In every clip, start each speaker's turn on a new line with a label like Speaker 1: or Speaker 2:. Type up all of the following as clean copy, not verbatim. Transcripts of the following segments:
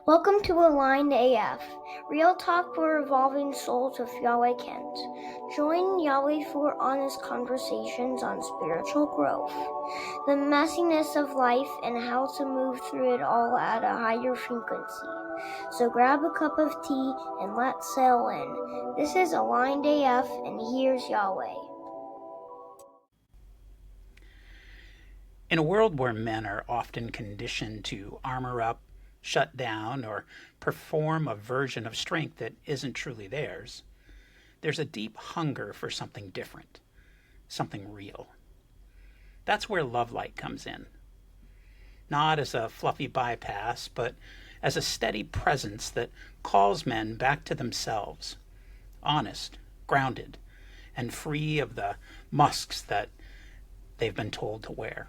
Speaker 1: Welcome to Aligned AF, real talk for evolving souls with Yahweh Kent. Join Yahweh for honest conversations on spiritual growth, the messiness of life, and how to move through it all at a higher frequency. So grab a cup of tea and let's sail in. This is Aligned AF, and here's Yahweh.
Speaker 2: In a world where men are often conditioned to armor up, shut down, or perform a version of strength that isn't truly theirs, there's a deep hunger for something different, something real. That's where Lovelight comes in. Not as a fluffy bypass, but as a steady presence that calls men back to themselves, honest, grounded, and free of the musks that they've been told to wear.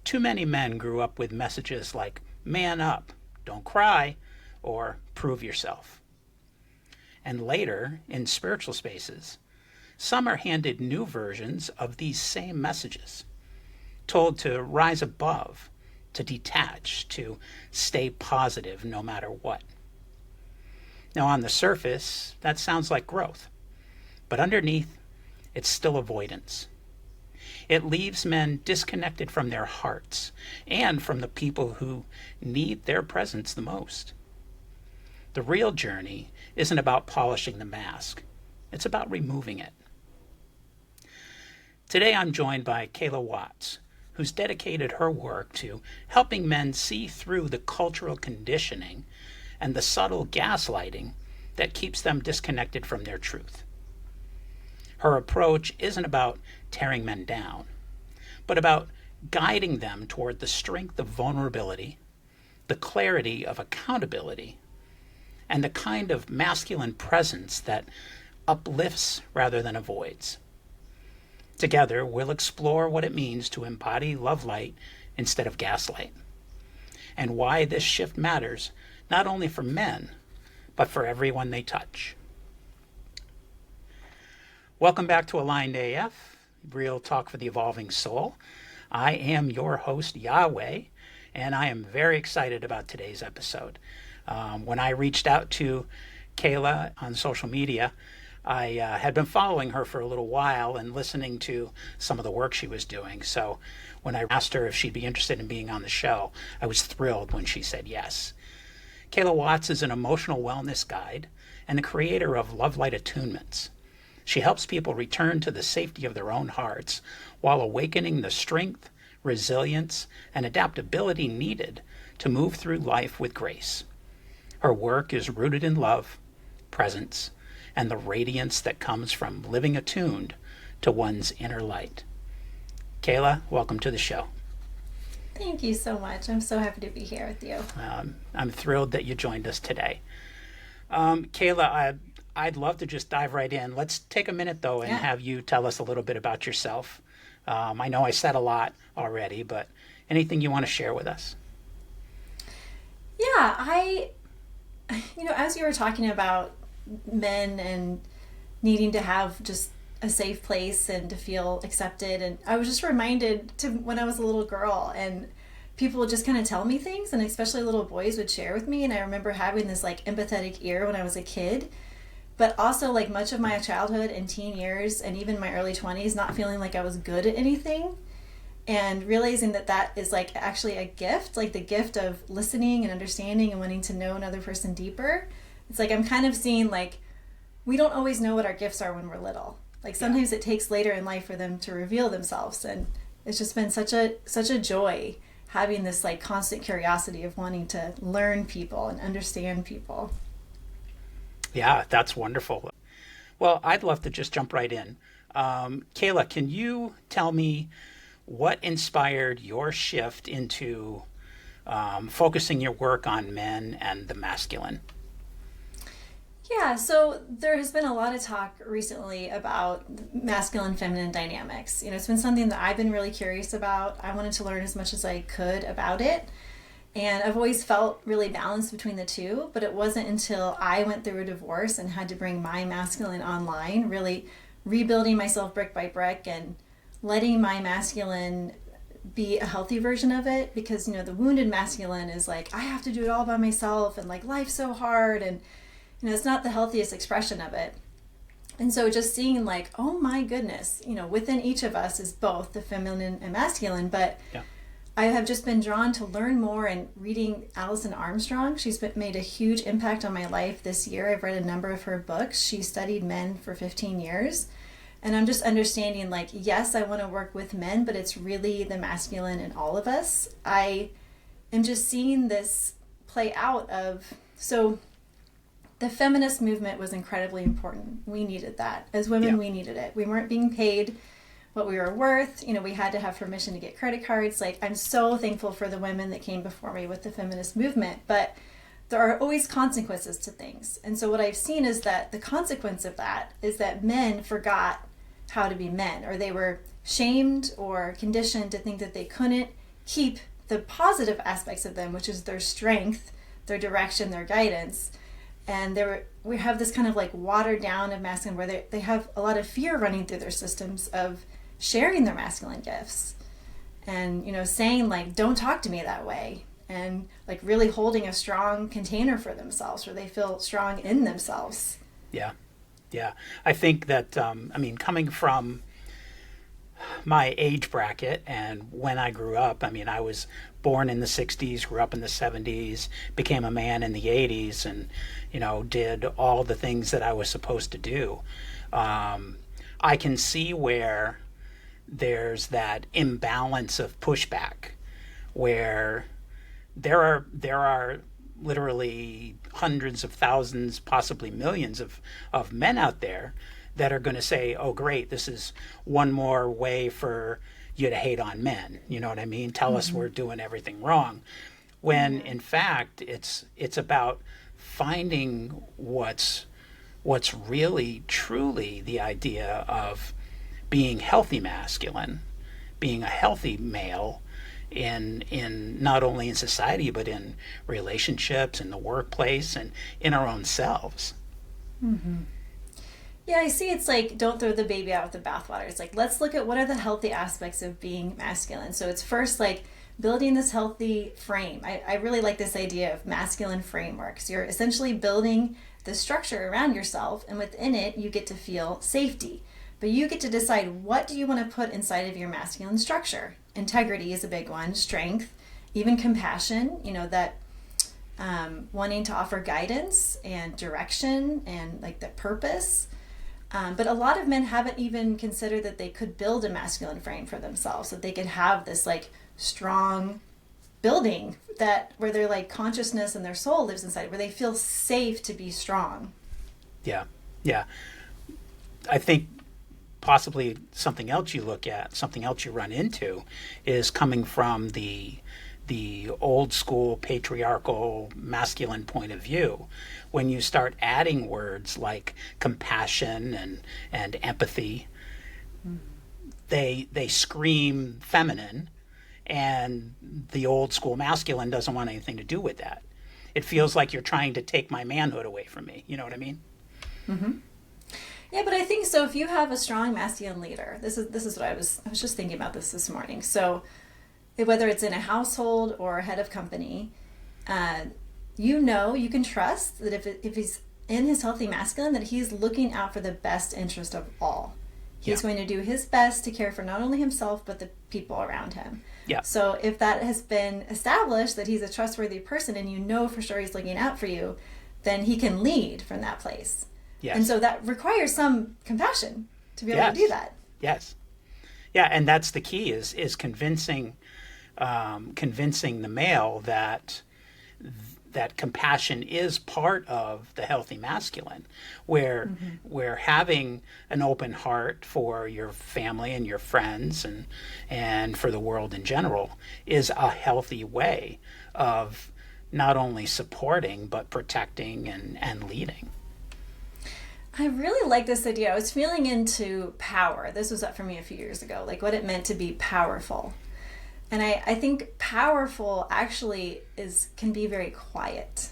Speaker 2: Too many men grew up with messages like, man up, don't cry, or prove yourself. And later, in spiritual spaces, some are handed new versions of these same messages, told to rise above, to detach, to stay positive no matter what. Now, on the surface, that sounds like growth, but underneath, it's still avoidance. It leaves men disconnected from their hearts and from the people who need their presence the most. The real journey isn't about polishing the mask. It's about removing it. Today I'm joined by Kayla Watts, who's dedicated her work to helping men see through the cultural conditioning and the subtle gaslighting that keeps them disconnected from their truth. Her approach isn't about tearing men down, but about guiding them toward the strength of vulnerability, the clarity of accountability, and the kind of masculine presence that uplifts rather than avoids. Together, we'll explore what it means to embody Lovelight instead of Gaslight, and why this shift matters not only for men, but for everyone they touch. Welcome back to Aligned AF, real talk for the evolving soul. I am your host, Yahweh, and I am very excited about today's episode. When I reached out to Kayla on social media, I had been following her for a little while and listening to some of the work she was doing. So when I asked her if she'd be interested in being on the show, I was thrilled when she said yes. Kayla Watts is an emotional wellness guide and the creator of Lovelight Attunements. She helps people return to the safety of their own hearts while awakening the strength, resilience, and adaptability needed to move through life with grace. Her work is rooted in love, presence, and the radiance that comes from living attuned to one's inner light. Kayla, welcome to the show.
Speaker 3: Thank you so much. I'm so happy to be here with you.
Speaker 2: I'm thrilled that you joined us today. Kayla, I'd love to just dive right in. Let's take a minute, though, and have you tell us a little bit about yourself. I know I said a lot already, but anything you want to share with us?
Speaker 3: Yeah, as you were talking about men and needing to have just a safe place and to feel accepted, and I was just reminded to when I was a little girl and people would just kind of tell me things, and especially little boys would share with me, and I remember having this like empathetic ear when I was a kid. But also, like, much of my childhood and teen years and even my early 20s, not feeling like I was good at anything, and realizing that that is like actually a gift, like the gift of listening and understanding and wanting to know another person deeper. It's like I'm kind of seeing like we don't always know what our gifts are when we're little. Like sometimes it takes later in life for them to reveal themselves, and it's just been such a joy having this like constant curiosity of wanting to learn people and understand people.
Speaker 2: Yeah, that's wonderful. Well, I'd love to just jump right in. Kayla, can you tell me what inspired your shift into focusing your work on men and the masculine?
Speaker 3: Yeah, so there has been a lot of talk recently about masculine feminine dynamics. It's been something that I've been really curious about. I wanted to learn as much as I could about it. And I've always felt really balanced between the two, but it wasn't until I went through a divorce and had to bring my masculine online, really rebuilding myself brick by brick and letting my masculine be a healthy version of it, because, you know, the wounded masculine is like, I have to do it all by myself, and like life's so hard, and, you know, it's not the healthiest expression of it. And so just seeing like, oh my goodness, you know, within each of us is both the feminine and masculine. But
Speaker 2: Yeah.
Speaker 3: I have just been drawn to learn more, and reading Alison Armstrong. She's made a huge impact on my life this year. I've read a number of her books. She studied men for 15 years. And I'm just understanding, like, yes, I want to work with men, but it's really the masculine in all of us. I am just seeing this play out of, so the feminist movement was incredibly important. We needed that. As women,
Speaker 2: Yeah.
Speaker 3: we needed it. We weren't being paid what we were worth. You know, we had to have permission to get credit cards. Like, I'm so thankful for the women that came before me with the feminist movement, but there are always consequences to things. And so what I've seen is that the consequence of that is that men forgot how to be men, or they were shamed or conditioned to think that they couldn't keep the positive aspects of them, which is their strength, their direction, their guidance. And we have this kind of like watered down of masculine, where they have a lot of fear running through their systems of sharing their masculine gifts, and, you know, saying like, don't talk to me that way, and like really holding a strong container for themselves, where they feel strong in themselves.
Speaker 2: Yeah. Yeah. I think that, I mean, coming from my age bracket and when I grew up, I mean, I was born in the 60s, grew up in the 70s, became a man in the 80s, and, you know, did all the things that I was supposed to do. I can see where there's that imbalance of pushback, where there are literally hundreds of thousands, possibly millions of men out there that are going to say, oh, great, this is one more way for you to hate on men. You know what I mean? Tell us we're doing everything wrong. When in fact, it's about finding what's really, truly the idea of being healthy masculine, being a healthy male, in not only in society, but in relationships, in the workplace, and in our own selves.
Speaker 3: Mm-hmm. Yeah, I see. It's like, don't throw the baby out with the bathwater. It's like, let's look at what are the healthy aspects of being masculine. So it's first like building this healthy frame. I really like this idea of masculine frameworks. You're essentially building the structure around yourself, and within it, you get to feel safety. But you get to decide, what do you want to put inside of your masculine structure? Integrity is a big one, strength, even compassion, you know, that wanting to offer guidance and direction and like the purpose. But a lot of men haven't even considered that they could build a masculine frame for themselves, that they could have this like strong building that where their like consciousness and their soul lives inside, where they feel safe to be strong.
Speaker 2: Yeah. Yeah. I think possibly something else you look at, something else you run into, is coming from the old school patriarchal masculine point of view. When you start adding words like compassion and empathy, they scream feminine, and the old school masculine doesn't want anything to do with that. It feels like you're trying to take my manhood away from me. You know what I mean?
Speaker 3: Mm-hmm. Yeah, but I think so. If you have a strong masculine leader, this is what I was just thinking about this morning. So whether it's in a household or a head of company, you know, you can trust that if he's in his healthy masculine, that he's looking out for the best interest of all. He's going to do his best to care for not only himself, but the people around him.
Speaker 2: Yeah.
Speaker 3: So if that has been established, that he's a trustworthy person, and you know for sure he's looking out for you, then he can lead from that place.
Speaker 2: Yes.
Speaker 3: And so that requires some compassion to be able to do that.
Speaker 2: Yes. Yeah, and that's the key is convincing the male that compassion is part of the healthy masculine, where having an open heart for your family and your friends and for the world in general is a healthy way of not only supporting but protecting and leading.
Speaker 3: I really like this idea. I was feeling into power. This was up for me a few years ago, like what it meant to be powerful. And I think powerful actually can be very quiet.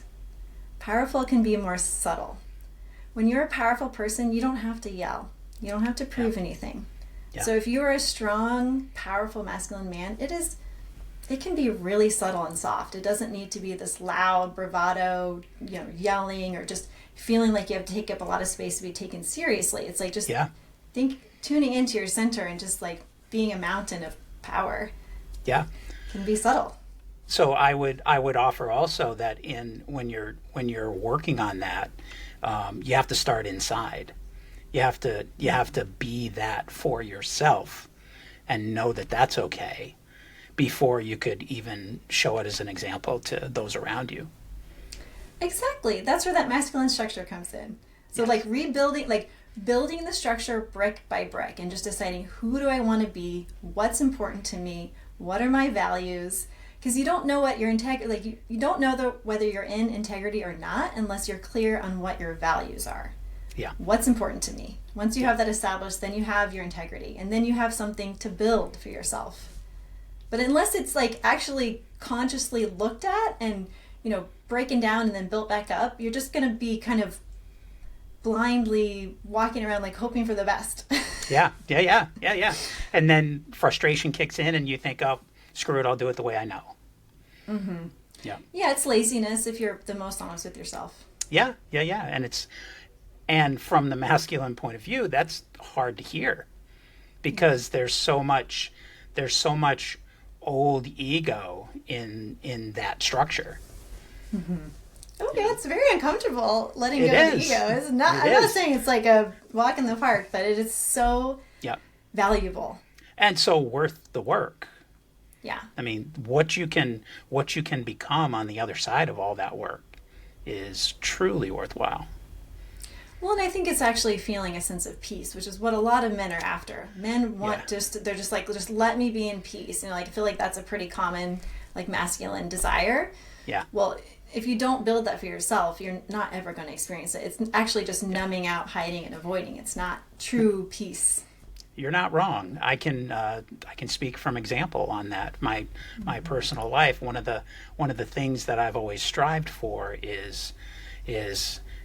Speaker 3: Powerful can be more subtle. When you're a powerful person, you don't have to yell. You don't have to prove anything.
Speaker 2: Yeah.
Speaker 3: So if you are a strong, powerful masculine man, it can be really subtle and soft. It doesn't need to be this loud bravado, yelling or just feeling like you have to take up a lot of space to be taken seriously. It's like just tuning into your center and just like being a mountain of power.
Speaker 2: Yeah.
Speaker 3: Can be subtle.
Speaker 2: So I would offer also that when you're working on that, you have to start inside. You have to be that for yourself and know that that's okay before you could even show it as an example to those around you.
Speaker 3: Exactly. That's where that masculine structure comes in. So like building the structure brick by brick and just deciding who do I want to be, what's important to me, what are my values, because you don't know what your integrity, you don't know whether you're in integrity or not unless you're clear on what your values are.
Speaker 2: Yeah.
Speaker 3: What's important to me. Once you have that established, then you have your integrity and then you have something to build for yourself. But unless it's like actually consciously looked at and, breaking down and then built back up, you're just going to be kind of blindly walking around like hoping for the best.
Speaker 2: Yeah. And then frustration kicks in and you think, oh, screw it, I'll do it the way I know.
Speaker 3: Mm-hmm.
Speaker 2: Yeah.
Speaker 3: Yeah, it's laziness if you're the most honest with yourself.
Speaker 2: Yeah. And from the masculine point of view, that's hard to hear because there's so much old ego in that structure.
Speaker 3: Mm-hmm. Okay, it's very uncomfortable letting go of the ego. It's not. I'm not saying it's like a walk in the park, but it is so valuable
Speaker 2: and so worth the work.
Speaker 3: Yeah.
Speaker 2: I mean, what you can become on the other side of all that work is truly worthwhile.
Speaker 3: Well, and I think it's actually feeling a sense of peace, which is what a lot of men are after. Men want they're just like, just let me be in peace. I feel like that's a pretty common like masculine desire.
Speaker 2: Yeah.
Speaker 3: Well, if you don't build that for yourself, you're not ever going to experience it. It's actually just numbing out, hiding, and avoiding. It's not true peace.
Speaker 2: You're not wrong. I can speak from example on that. My personal life. One of the things that I've always strived for is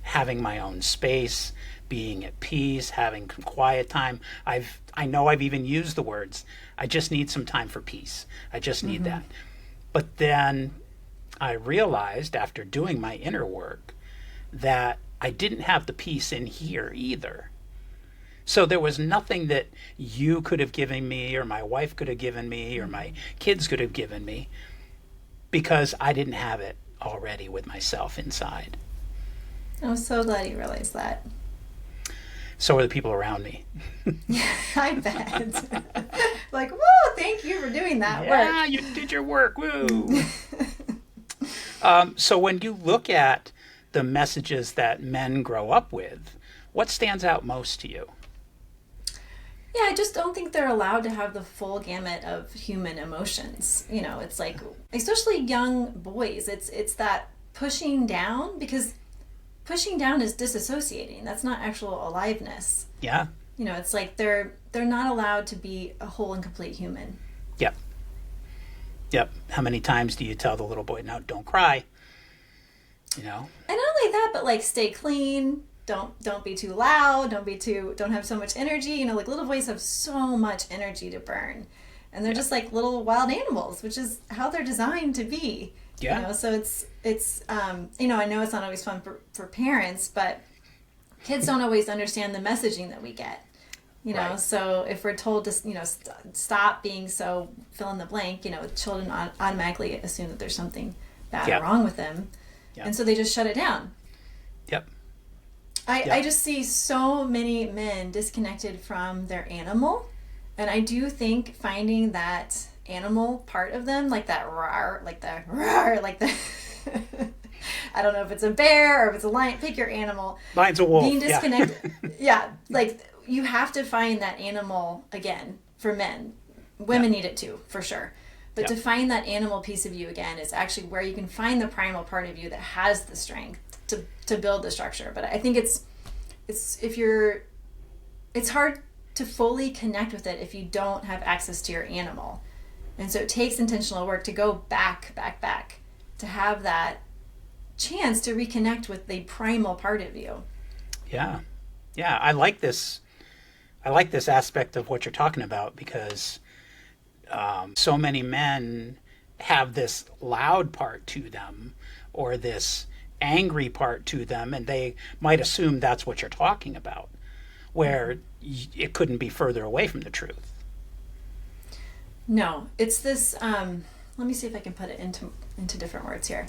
Speaker 2: having my own space, being at peace, having quiet time. I know I've even used the words, I just need some time for peace. I just need that. But then I realized after doing my inner work that I didn't have the peace in here either. So there was nothing that you could have given me or my wife could have given me or my kids could have given me because I didn't have it already with myself inside.
Speaker 3: I'm so glad you realized that.
Speaker 2: So are the people around me.
Speaker 3: I bet. Like, whoa, thank you for doing that work.
Speaker 2: Yeah, you did your work. Woo. So when you look at the messages that men grow up with, what stands out most to you?
Speaker 3: Yeah, I just don't think they're allowed to have the full gamut of human emotions. It's like, especially young boys, it's that pushing down, because pushing down is disassociating. That's not actual aliveness.
Speaker 2: Yeah.
Speaker 3: It's like they're not allowed to be a whole and complete human.
Speaker 2: Yep. How many times do you tell the little boy, no, don't cry?
Speaker 3: And not only that, but like stay clean. Don't be too loud. Don't have so much energy. Like little boys have so much energy to burn, and they're just like little wild animals, which is how they're designed to be.
Speaker 2: Yeah.
Speaker 3: So it's I know it's not always fun for parents, but kids don't always understand the messaging that we get.
Speaker 2: Right.
Speaker 3: So if we're told to stop being so fill in the blank, children automatically assume that there's something bad or wrong with them, and so they just shut it down.
Speaker 2: Yep.
Speaker 3: I just see so many men disconnected from their animal, and I do think finding that animal part of them, like that roar, like the I don't know if it's a bear or if it's a lion, pick your animal.
Speaker 2: Lion's a wolf.
Speaker 3: Being disconnected. Yeah, like you have to find that animal again for men. Women need it too, for sure. But to find that animal piece of you again is actually where you can find the primal part of you that has the strength to build the structure. But I think it's hard to fully connect with it if you don't have access to your animal. And so it takes intentional work to go back to have that chance to reconnect with the primal part of you.
Speaker 2: Yeah. I like this I like this aspect of what you're talking about because so many men have this loud part to them or this angry part to them, and they might assume that's what you're talking about, where it couldn't be further away from the truth.
Speaker 3: No, it's this, let me see if I can put it into different words here.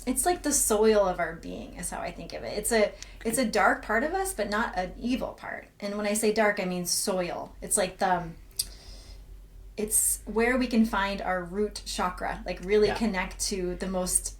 Speaker 3: It's like the soil of our being is how I think of it. It's a dark part of us, but not an evil part. And when I say dark, I mean soil. It's like it's where we can find our root chakra, like really connect to the most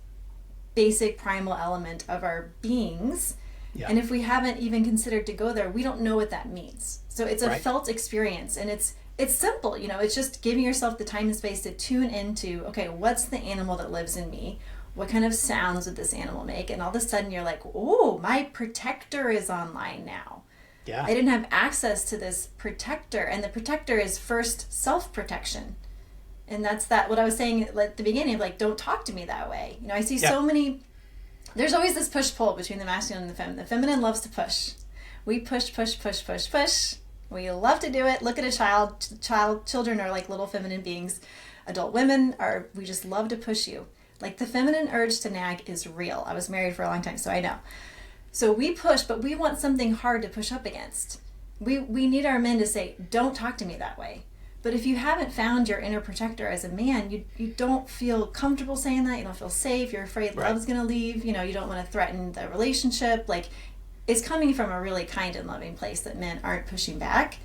Speaker 3: basic primal element of our beings. Yeah. And if we haven't even considered to go there, we don't know what that means. So it's a felt experience, and it's simple, it's just giving yourself the time and space to tune into, okay, what's the animal that lives in me? What kind of sounds would this animal make? And all of a sudden you're like, oh, my protector is online now. Yeah. I didn't have access to this protector. And the protector is first self-protection. And that's what I was saying at the beginning of, like, don't talk to me that way. I see so many, there's always this push-pull between the masculine and the feminine. The feminine loves to push. We push, push, push, push, push. We love to do it. Look at a children are like little feminine beings. Adult women we just love to push you. Like, the feminine urge to nag is real. I was married for a long time, so I know. So we push, but we want something hard to push up against. We need our men to say, don't talk to me that way. But if you haven't found your inner protector as a man, you don't feel comfortable saying that. You don't feel safe. You're afraid love's going to leave. You don't want to threaten the relationship. Like, it's coming from a really kind and loving place that men aren't pushing back.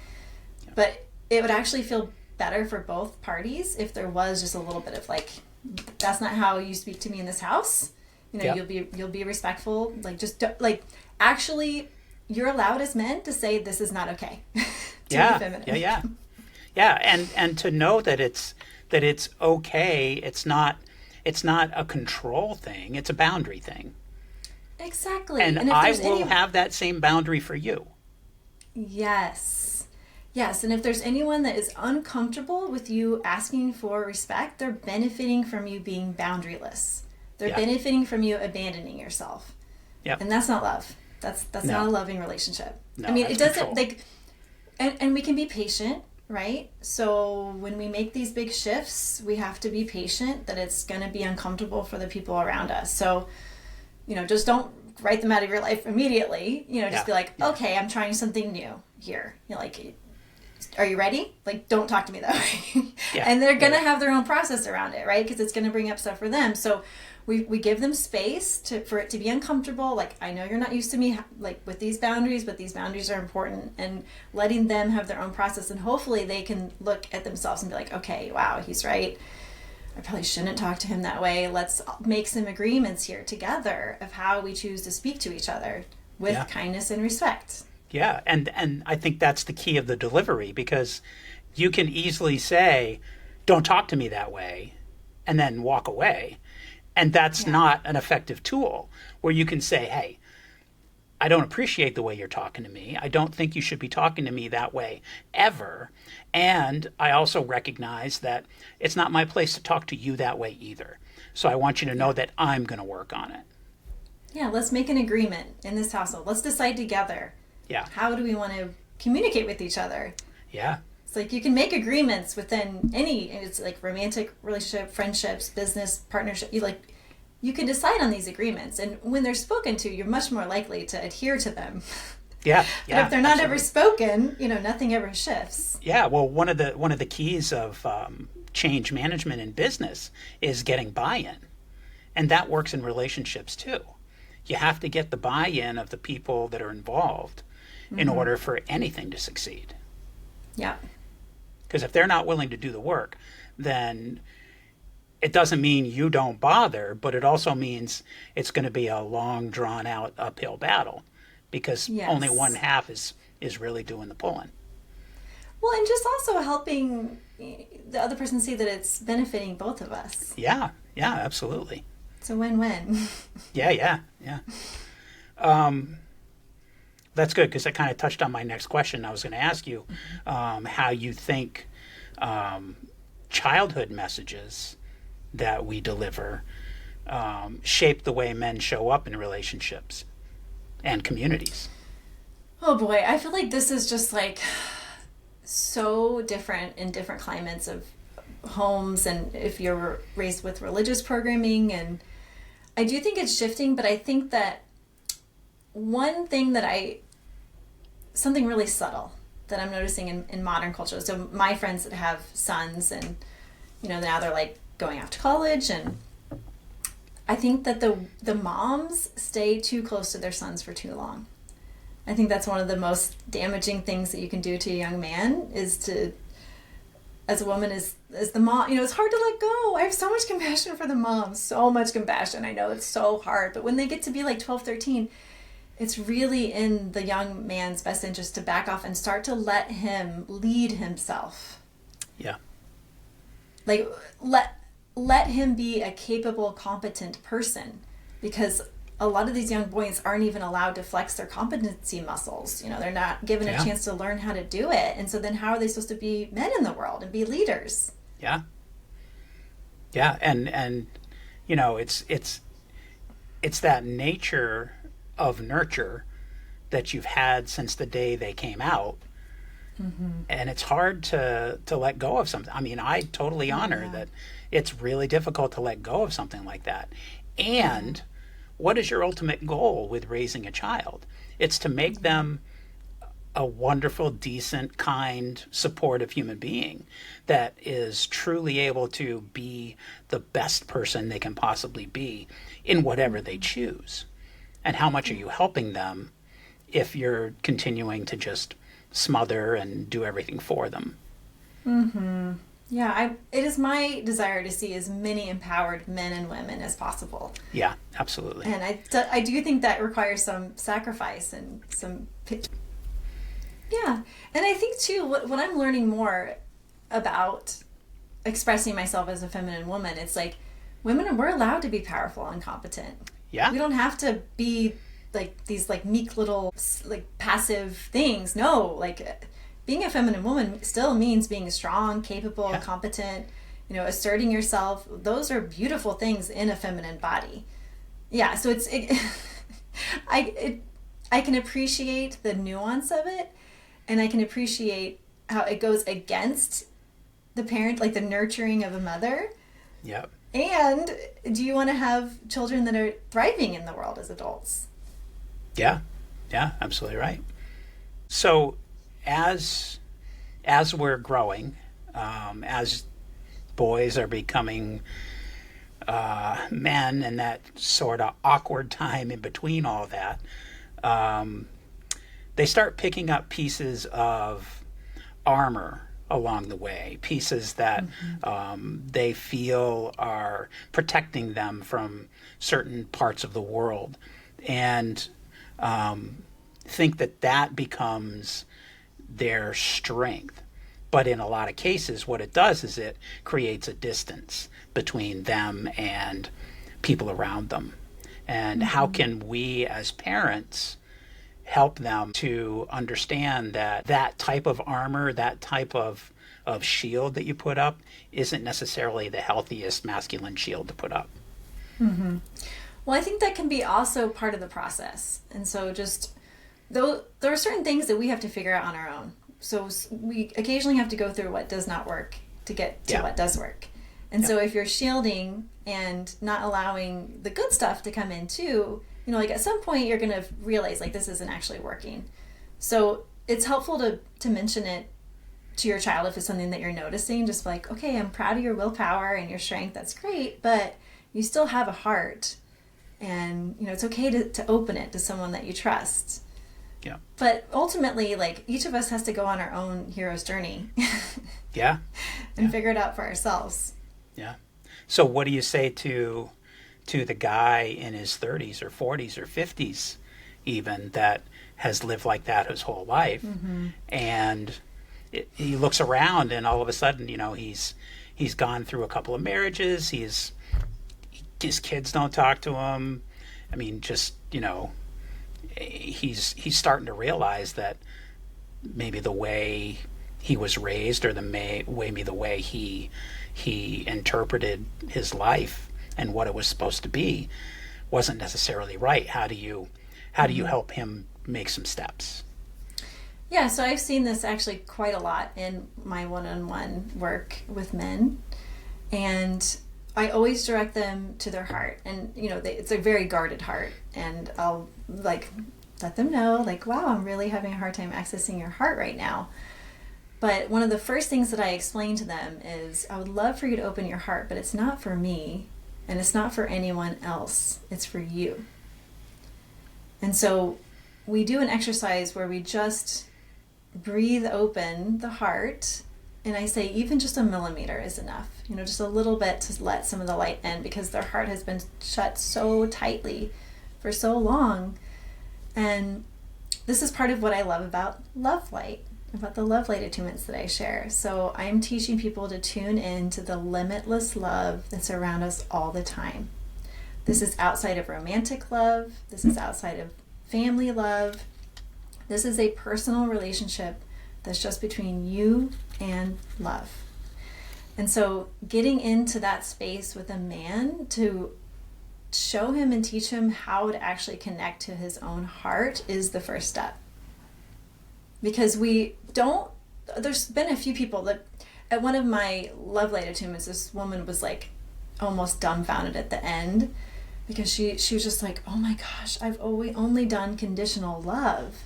Speaker 3: Yeah. But it would actually feel better for both parties if there was just a little bit of, like, that's not how you speak to me in this house. You'll be respectful. Like, just don't, like, actually, you're allowed as men to say this is not okay. To be feminine. Yeah.
Speaker 2: And to know that it's okay. It's not a control thing. It's a boundary thing.
Speaker 3: Exactly.
Speaker 2: And I will have that same boundary for you.
Speaker 3: Yes. And if there's anyone that is uncomfortable with you asking for respect, they're benefiting from you being boundaryless. They're benefiting from you abandoning yourself. Yeah. And that's not love. That's not a loving relationship. No, I mean, it doesn't control. And we can be patient, right? So when we make these big shifts, we have to be patient that it's going to be uncomfortable for the people around us. So, just don't write them out of your life immediately. Just be like, okay, I'm trying something new here. Like, are you ready? Like, don't talk to me that way. And they're going to have their own process around it, right? Because it's going to bring up stuff for them. So we give them space for it to be uncomfortable. Like, I know you're not used to me, like, with these boundaries, but these boundaries are important, and letting them have their own process. And hopefully they can look at themselves and be like, okay, wow, he's right. I probably shouldn't talk to him that way. Let's make some agreements here together of how we choose to speak to each other with kindness and respect.
Speaker 2: Yeah, and I think that's the key of the delivery, because you can easily say, don't talk to me that way, and then walk away. And that's not an effective tool, where you can say, hey, I don't appreciate the way you're talking to me. I don't think you should be talking to me that way ever. And I also recognize that it's not my place to talk to you that way either. So I want you to know that I'm going to work on it.
Speaker 3: Yeah, let's make an agreement in this household. Let's decide together. Yeah. How do we want to communicate with each other? Yeah. It's like you can make agreements within it's like romantic relationship, friendships, business, partnership. You can decide on these agreements, and when they're spoken to, you're much more likely to adhere to them. Yeah. But if they're not ever spoken, nothing ever shifts.
Speaker 2: Yeah. Well, one of the keys of change management in business is getting buy-in, and that works in relationships too. You have to get the buy-in of the people that are involved in order for anything to succeed. Yeah. Because if they're not willing to do the work, then it doesn't mean you don't bother, but it also means it's going to be a long, drawn-out uphill battle, because only one half is really doing the pulling.
Speaker 3: Well, and just also helping the other person see that it's benefiting both of us.
Speaker 2: Yeah, absolutely.
Speaker 3: It's a win-win.
Speaker 2: Yeah. That's good, because that kind of touched on my next question. I was going to ask you how you think childhood messages that we deliver shape the way men show up in relationships and communities.
Speaker 3: Oh boy, I feel like this is just like so different in different climates of homes, and if you're raised with religious programming. And I do think it's shifting, but I think that one thing something really subtle that I'm noticing in modern culture. So my friends that have sons, and now they're like going off to college, and I think that the moms stay too close to their sons for too long. I think that's one of the most damaging things that you can do to a young man, is to, as a woman, as the mom, it's hard to let go. I have so much compassion for the moms, so much compassion. I know it's so hard, but when they get to be like 12, 13, it's really in the young man's best interest to back off and start to let him lead himself.
Speaker 2: Yeah.
Speaker 3: Like, let him be a capable, competent person, because a lot of these young boys aren't even allowed to flex their competency muscles. They're not given a chance to learn how to do it. And so then how are they supposed to be men in the world and be leaders?
Speaker 2: Yeah. Yeah. And it's that nature of nurture that you've had since the day they came out. Mm-hmm. And it's hard to let go of something. I mean, I totally honor that it's really difficult to let go of something like that. And what is your ultimate goal with raising a child? It's to make them a wonderful, decent, kind, supportive human being that is truly able to be the best person they can possibly be in whatever they choose. And how much are you helping them if you're continuing to just smother and do everything for them?
Speaker 3: Mm-hmm. Yeah, it is my desire to see as many empowered men and women as possible.
Speaker 2: Yeah, absolutely.
Speaker 3: And I do think that requires some sacrifice and some... Yeah. And I think, too, what I'm learning more about expressing myself as a feminine woman, it's like, women, we're allowed to be powerful and competent.
Speaker 2: Yeah.
Speaker 3: We don't have to be like these like meek little like passive things. No, like... Being a feminine woman still means being strong, capable, competent, asserting yourself. Those are beautiful things in a feminine body. Yeah, so I can appreciate the nuance of it, and I can appreciate how it goes against the parent, like the nurturing of a mother.
Speaker 2: Yep.
Speaker 3: And do you want to have children that are thriving in the world as adults?
Speaker 2: Yeah, absolutely right. So as we're growing, as boys are becoming men, and that sort of awkward time in between all that, they start picking up pieces of armor along the way, pieces that they feel are protecting them from certain parts of the world, and think that becomes their strength. But in a lot of cases, what it does is it creates a distance between them and people around them. And how can we as parents help them to understand that type of armor, that type of shield that you put up isn't necessarily the healthiest masculine shield to put up?
Speaker 3: Mm-hmm. Well, I think that can be also part of the process. And so there are certain things that we have to figure out on our own. So we occasionally have to go through what does not work to get to what does work. And so if you're shielding and not allowing the good stuff to come in too, like at some point you're going to realize like this isn't actually working. So it's helpful to mention it to your child if it's something that you're noticing. Just like, okay, I'm proud of your willpower and your strength. That's great. But you still have a heart. And, it's okay to open it to someone that you trust.
Speaker 2: Yeah.
Speaker 3: But ultimately, like, each of us has to go on our own hero's journey.
Speaker 2: Yeah.
Speaker 3: And figure it out for ourselves.
Speaker 2: Yeah. So what do you say to the guy in his 30s or 40s or 50s even that has lived like that his whole life? Mm-hmm. And he looks around and all of a sudden, he's gone through a couple of marriages. His kids don't talk to him. I mean, just, he's starting to realize that maybe the way he was raised or the way he interpreted his life and what it was supposed to be wasn't necessarily right. How do you help him make some steps?
Speaker 3: Yeah, so I've seen this actually quite a lot in my one-on-one work with men. And I always direct them to their heart. And, it's a very guarded heart. And I'll, let them know, wow, I'm really having a hard time accessing your heart right now. But one of the first things that I explain to them is, I would love for you to open your heart, but it's not for me, and it's not for anyone else. It's for you. And so we do an exercise where we just breathe open the heart, and I say even just a millimeter is enough. Just a little bit to let some of the light in, because their heart has been shut so tightly for so long. And this is part of what I love about Lovelight, about the Lovelight attunements that I share. So I'm teaching people to tune in to the limitless love that's around us all the time. This is outside of romantic love. This is outside of family love. This is a personal relationship that's just between you and love. And so getting into that space with a man to show him and teach him how to actually connect to his own heart is the first step. Because there's been a few people that, at one of my Lovelight attunements, this woman was almost dumbfounded at the end, because she was just like, oh my gosh, I've only done conditional love.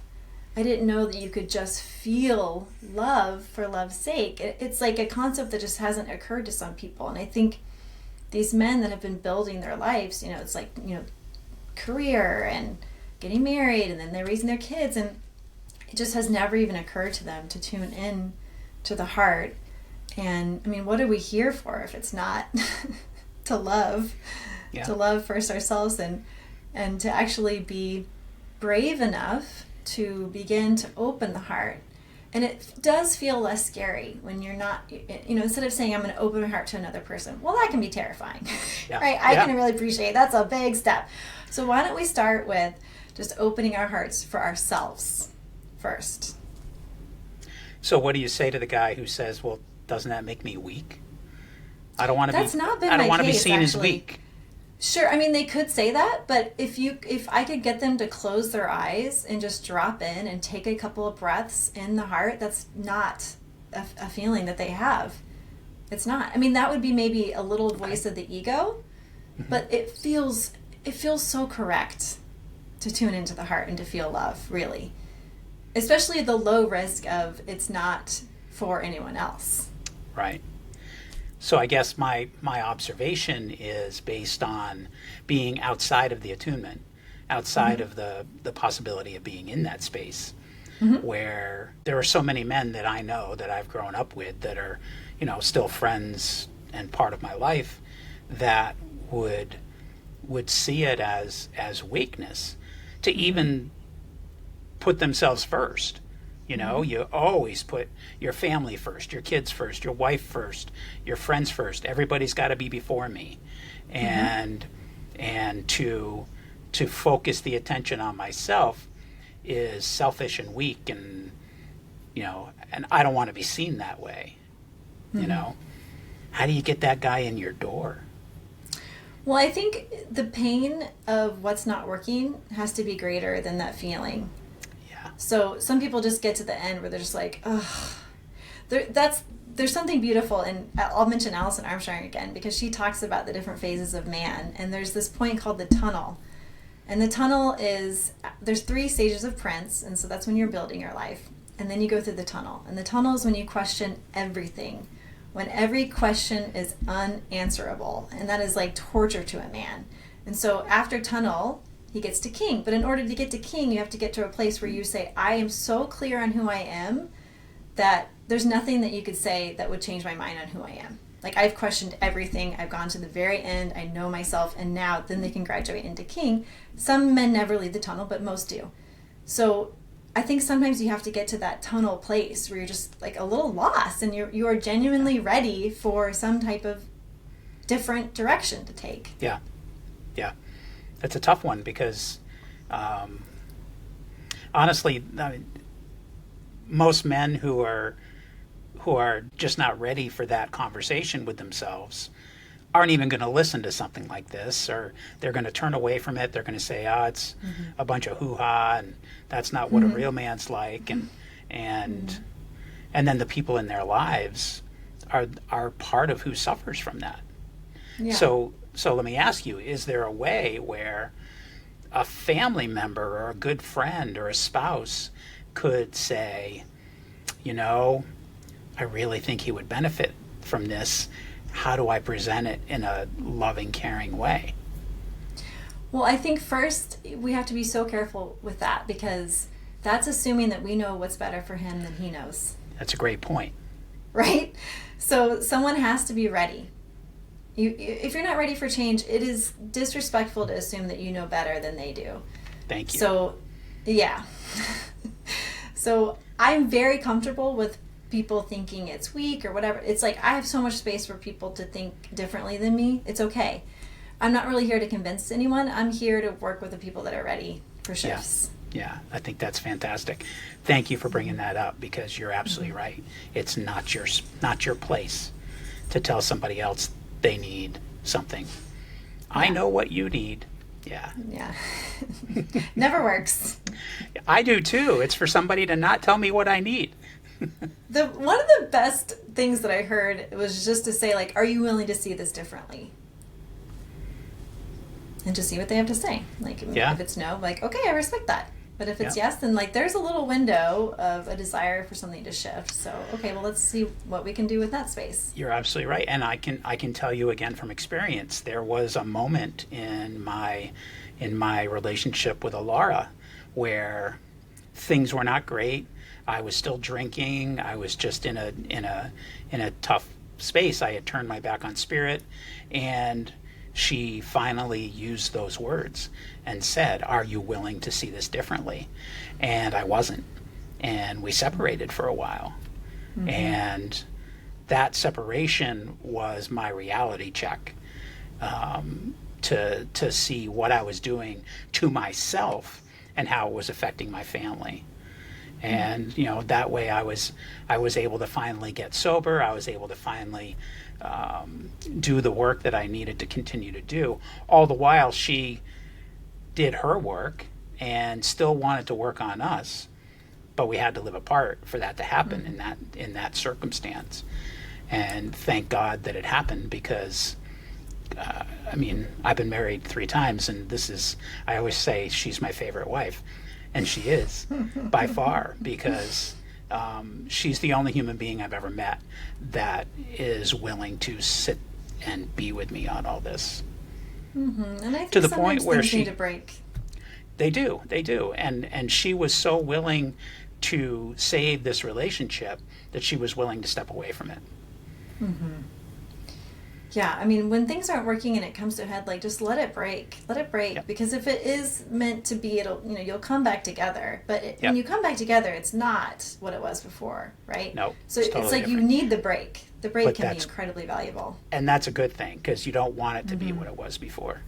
Speaker 3: I didn't know that you could just feel love for love's sake. It's like a concept that just hasn't occurred to some people. And I think these men that have been building their lives, it's career and getting married, and then they're raising their kids, and it just has never even occurred to them to tune in to the heart. And I mean, what are we here for if it's not to love, to love first ourselves, and to actually be brave enough to begin to open the heart. And it does feel less scary when you're not, instead of saying I'm going to open my heart to another person. Well, that can be terrifying, right? I can really appreciate that's a big step. So why don't we start with just opening our hearts for ourselves first?
Speaker 2: So what do you say to the guy who says, well, doesn't that make me weak? I don't want to be seen as weak.
Speaker 3: Sure, I mean, they could say that, but if I could get them to close their eyes and just drop in and take a couple of breaths in the heart, that's not a feeling that they have. It's not. I mean, that would be maybe a little voice of the ego, but it feels so correct to tune into the heart and to feel love, really. Especially the low risk of it's not for anyone else.
Speaker 2: Right. So I guess my observation is based on being outside of the attunement, outside of the possibility of being in that space, where there are so many men that I know that I've grown up with that are, still friends and part of my life, that would see it as weakness to even put themselves first. You always put your family first, your kids first, your wife first, your friends first. Everybody's got to be before me. And to focus the attention on myself is selfish and weak, and and I don't want to be seen that way. How do you get that guy in your door?
Speaker 3: Well, I think the pain of what's not working has to be greater than that feeling. So some people just get to the end where they're just like, ugh. There's something beautiful, and I'll mention Alison Armstrong again, because she talks about the different phases of man, and there's this point called the tunnel. And the tunnel there's 3 stages of Prince, and so that's when you're building your life. And then you go through the tunnel. And the tunnel is when you question everything, when every question is unanswerable, and that is like torture to a man. And so after tunnel, he gets to king. But in order to get to king, you have to get to a place where you say, I am so clear on who I am that there's nothing that you could say that would change my mind on who I am. Like, I've questioned everything. I've gone to the very end. I know myself. And now then they can graduate into king. Some men never leave the tunnel, but most do. So I think sometimes you have to get to that tunnel place where you're just like a little lost, and you are genuinely ready for some type of different direction to take.
Speaker 2: Yeah. It's a tough one because, honestly, most men who are just not ready for that conversation with themselves aren't even going to listen to something like this, or they're going to turn away from it. They're going to say, it's a bunch of hoo-ha, and that's not what a real man's like. And and and then the people in their lives are part of who suffers from that.
Speaker 3: Yeah.
Speaker 2: So let me ask you, is there a way where a family member or a good friend or a spouse could say, you know, I really think he would benefit from this. How do I present it in a loving, caring way?
Speaker 3: Well, I think first we have to be so careful with that, because that's assuming that we know what's better for him than he knows.
Speaker 2: That's a great point.
Speaker 3: Right? So someone has to be ready. If you're not ready for change, it is disrespectful to assume that you know better than they do.
Speaker 2: Thank you.
Speaker 3: So, yeah. So I'm very comfortable with people thinking it's weak or whatever. It's like I have so much space for people to think differently than me. It's okay. I'm not really here to convince anyone. I'm here to work with the people that are ready for shifts.
Speaker 2: Yeah, I think that's fantastic. Thank you for bringing that up, because you're absolutely right. It's not your place to tell somebody else they need something. I know what you need. Yeah.
Speaker 3: Yeah. Never works.
Speaker 2: I do too. It's for somebody to not tell me what I need.
Speaker 3: One of the best things that I heard was just to say, like, are you willing to see this differently? And just see what they have to say. Like, if it's no, like, okay, I respect that. But if it's yes, then like there's a little window of a desire for something to shift. So, okay, well, let's see what we can do with that space.
Speaker 2: You're absolutely right. And I can tell you again from experience, there was a moment in my relationship with Alara where things were not great. I was still drinking. I was just in a tough space. I had turned my back on spirit, and she finally used those words and said, "Are you willing to see this differently?" And I wasn't. And we separated for a while. Mm-hmm. And that separation was my reality check, to see what I was doing to myself and how it was affecting my family. And that way I was able to finally get sober. I was able to finally do the work that I needed to continue to do. All the while she did her work and still wanted to work on us, but we had to live apart for that to happen in that circumstance. And thank God that it happened, because I've been married 3 times, and I always say she's my favorite wife, and she is by far, because she's the only human being I've ever met that is willing to sit and be with me on all this.
Speaker 3: Mm-hmm. And I think
Speaker 2: to the point where
Speaker 3: she need a break.
Speaker 2: They do, and she was so willing to save this relationship that she was willing to step away from it.
Speaker 3: Mm-hmm. Yeah, when things aren't working and it comes to a head, like, just let it break. Yep. Because if it is meant to be, you'll come back together. But when you come back together, it's not what it was before, right?
Speaker 2: No.
Speaker 3: So it's
Speaker 2: totally
Speaker 3: like
Speaker 2: different.
Speaker 3: You need the break. The break can be incredibly valuable.
Speaker 2: And that's a good thing, because you don't want it to be what it was before.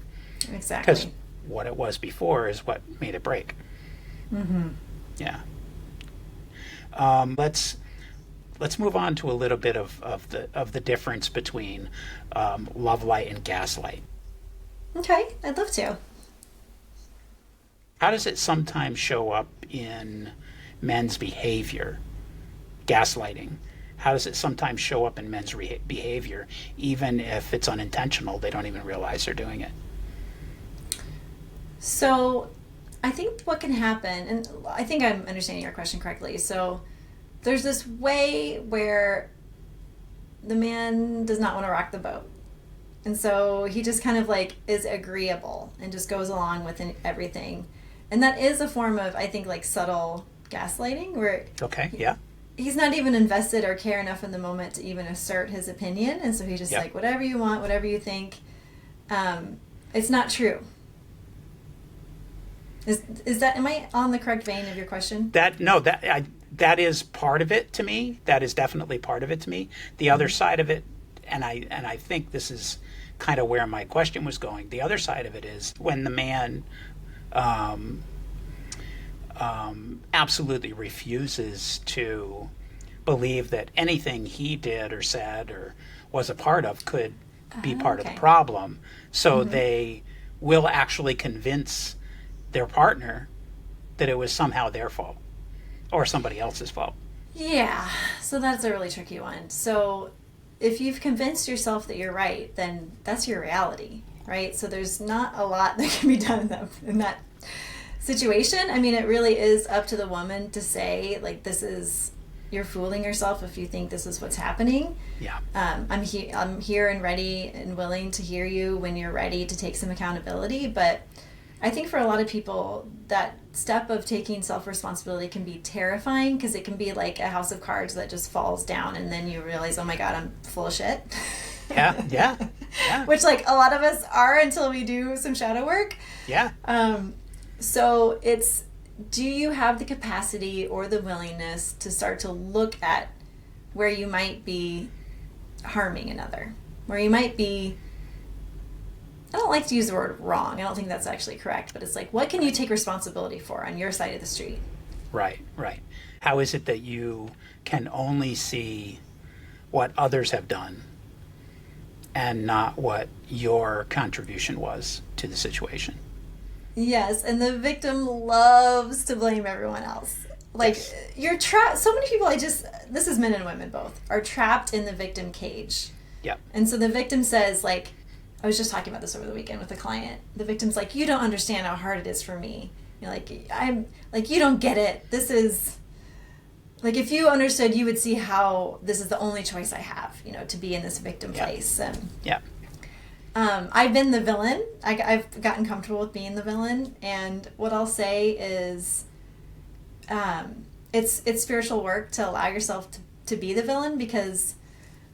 Speaker 3: Exactly.
Speaker 2: Because what it was before is what made it break.
Speaker 3: Mm-hmm.
Speaker 2: Yeah. Let's move on to a little bit of the difference between Lovelight and Gaslight.
Speaker 3: Okay, I'd love to.
Speaker 2: How does it sometimes show up in men's behavior? Gaslighting. How does it sometimes show up in men's behavior, even if it's unintentional? They don't even realize they're doing it.
Speaker 3: So I think what can happen, and I think I'm understanding your question correctly. So there's this way where the man does not want to rock the boat. And so he just kind of like is agreeable and just goes along with everything. And that is a form of, I think, like subtle gaslighting, where he's not even invested or care enough in the moment to even assert his opinion. And so he's just like, whatever you want, whatever you think. It's not true. Is that, am I on the correct vein of your question?
Speaker 2: That is part of it to me. That is definitely part of it to me. The other side of it, and I think this is kind of where my question was going. The other side of it is when the man absolutely refuses to believe that anything he did or said or was a part of could be part of the problem. So they will actually convince their partner that it was somehow their fault. or somebody else's fault.
Speaker 3: Yeah, so that's a really tricky one. So if you've convinced yourself that you're right, then that's your reality, right? So there's not a lot that can be done in that situation. I mean, it really is up to the woman to say, like, you're fooling yourself if you think this is what's happening.
Speaker 2: Yeah.
Speaker 3: I'm here and ready and willing to hear you when you're ready to take some accountability. But I think for a lot of people, that step of taking self-responsibility can be terrifying, because it can be like a house of cards that just falls down, and then you realize, oh my God, I'm full of shit.
Speaker 2: Yeah.
Speaker 3: Which, like, a lot of us are until we do some shadow work.
Speaker 2: Yeah.
Speaker 3: So it's, do you have the capacity or the willingness to start to look at where you might be harming another, where you might be, I don't like to use the word wrong. I don't think that's actually correct, but it's like, what can you take responsibility for on your side of the street?
Speaker 2: Right. How is it that you can only see what others have done and not what your contribution was to the situation?
Speaker 3: Yes, and the victim loves to blame everyone else. Like,
Speaker 2: Yes.
Speaker 3: You're trapped. So many people, this is men and women both, are trapped in the victim cage.
Speaker 2: Yep.
Speaker 3: And so the victim says, like, I was just talking about this over the weekend with a client. The victim's like, you don't understand how hard it is for me. You're like, I'm like, you don't get it. This is, like, if you understood, you would see how this is the only choice I have, to be in this victim place.
Speaker 2: Yeah.
Speaker 3: I've been the villain. I've gotten comfortable with being the villain. And what I'll say is, it's spiritual work to allow yourself to be the villain, because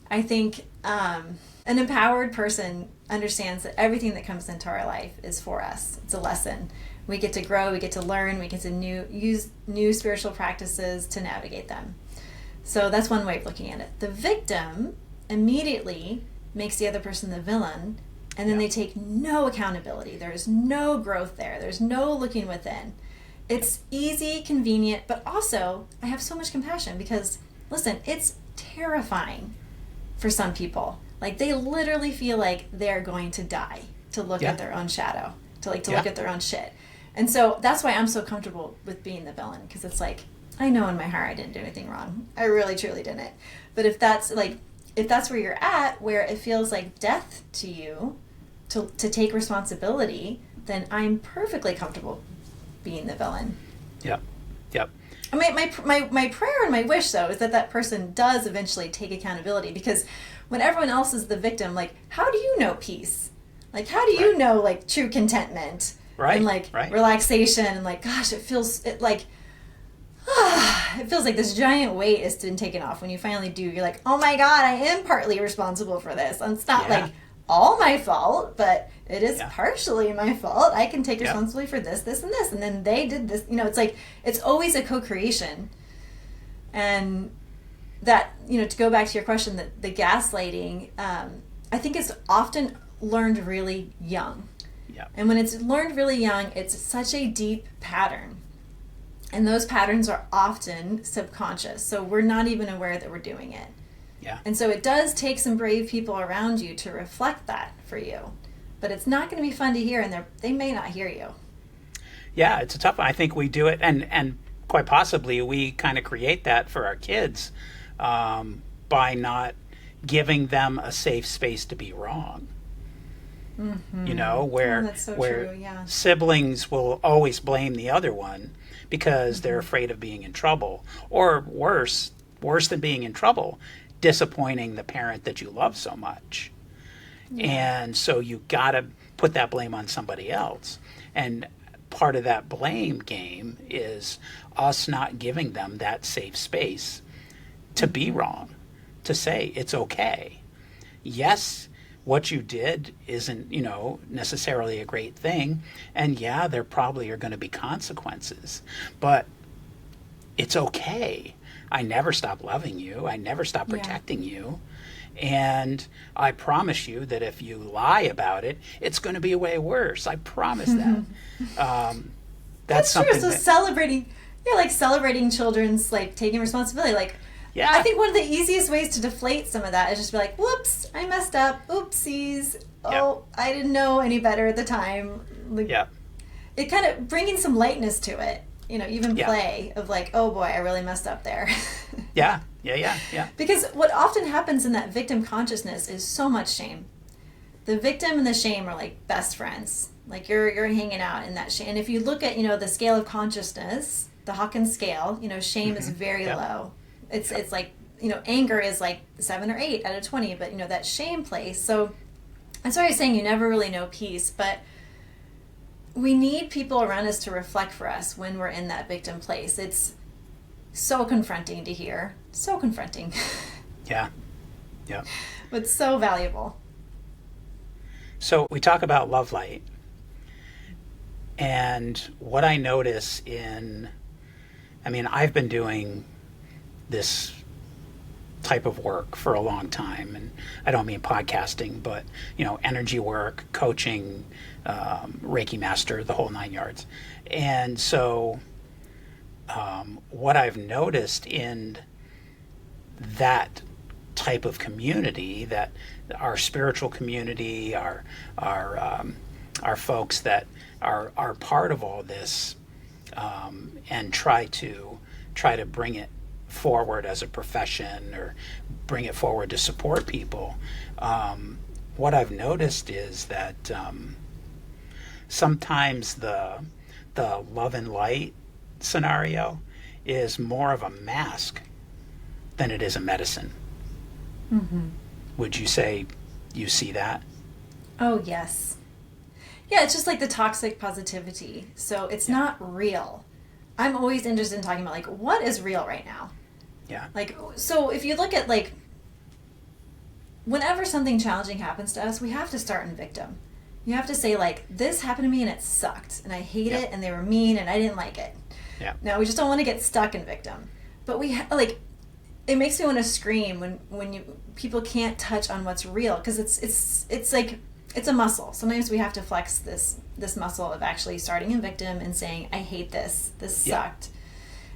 Speaker 3: I think an empowered person understands that everything that comes into our life is for us. It's a lesson. We get to grow, we get to learn, we get to use new spiritual practices to navigate them. So that's one way of looking at it. The victim immediately makes the other person the villain, and then they take no accountability. There's no growth there. There's no looking within. It's easy, convenient, but also I have so much compassion, because, listen, it's terrifying for some people. Like, they literally feel like they're going to die to look at their own shadow, to look at their own shit. And so that's why I'm so comfortable with being the villain, because it's like, I know in my heart I didn't do anything wrong. I really, truly didn't. But if that's where you're at, where it feels like death to you to take responsibility, then I'm perfectly comfortable being the villain.
Speaker 2: Yep.
Speaker 3: I mean, my prayer and my wish, though, is that person does eventually take accountability, because when everyone else is the victim, like, how do you know peace? Like, how do you know, like, true contentment?
Speaker 2: Right.
Speaker 3: And, like, relaxation, and, like, gosh, it feels like this giant weight has been taken off when you finally do. You're like, oh my God, I am partly responsible for this. And it's not like all my fault, but it is partially my fault. I can take responsibility for this, this, and this. And then they did this. It's like, it's always a co-creation. And that, to go back to your question, that the gaslighting, I think it's often learned really young.
Speaker 2: Yeah.
Speaker 3: And when it's learned really young, it's such a deep pattern. And those patterns are often subconscious. So we're not even aware that we're doing it.
Speaker 2: Yeah.
Speaker 3: And so it does take some brave people around you to reflect that for you. But it's not going to be fun to hear, and they may not hear you.
Speaker 2: Yeah, it's a tough one. I think we do it, and quite possibly we kind of create that for our kids by not giving them a safe space to be wrong.
Speaker 3: Mm-hmm.
Speaker 2: Where
Speaker 3: that's so
Speaker 2: where
Speaker 3: true, yeah.
Speaker 2: siblings will always blame the other one because they're afraid of being in trouble, or worse than being in trouble, disappointing the parent that you love so much. And so you got to put that blame on somebody else. And part of that blame game is us not giving them that safe space to be wrong, to say it's okay. Yes, what you did isn't, necessarily a great thing. And yeah, there probably are going to be consequences, but it's okay. I never stop loving you. I never stop protecting you. And I promise you that if you lie about it, it's going to be way worse. I promise that. That's something.
Speaker 3: True. So celebrating children's, like, taking responsibility. Like, I think one of the easiest ways to deflate some of that is just be like, whoops, I messed up. Oopsies. Oh, I didn't know any better at the time. Like, it kind of bringing some lightness to it. even play of like, oh boy, I really messed up there.
Speaker 2: Yeah.
Speaker 3: Because what often happens in that victim consciousness is so much shame. The victim and the shame are like best friends. Like you're hanging out in that shame. And if you look at, the scale of consciousness, the Hawkins scale, shame is very low. It's like, anger is like 7 or 8 out of 20, but that shame place. So that's why I was saying you never really know peace, but we need people around us to reflect for us when we're in that victim place. It's so confronting to hear. So confronting.
Speaker 2: Yeah.
Speaker 3: But so valuable.
Speaker 2: So we talk about Lovelight. And what I notice I've been doing this type of work for a long time. And I don't mean podcasting, but, energy work, coaching, Reiki master, the whole 9 yards. And so what I've noticed in that type of community, that our spiritual community, our folks that are part of all this, and try to bring it forward as a profession or bring it forward to support people. What I've noticed is that sometimes the love and light scenario is more of a mask than it is a medicine.
Speaker 3: Mm-hmm.
Speaker 2: Would you say you see that?
Speaker 3: Oh, yes. Yeah, it's just like the toxic positivity. So it's not real. I'm always interested in talking about like what is real right now.
Speaker 2: Yeah.
Speaker 3: Like, so if you look at like whenever something challenging happens to us, we have to start in victim. You have to say like, this happened to me and it sucked and I hate it and they were mean and I didn't like it.
Speaker 2: Yeah.
Speaker 3: Now we just don't want to get stuck in victim. But it makes me want to scream when people can't touch on what's real, because it's like it's a muscle. Sometimes we have to flex this muscle of actually starting in victim and saying, I hate this sucked.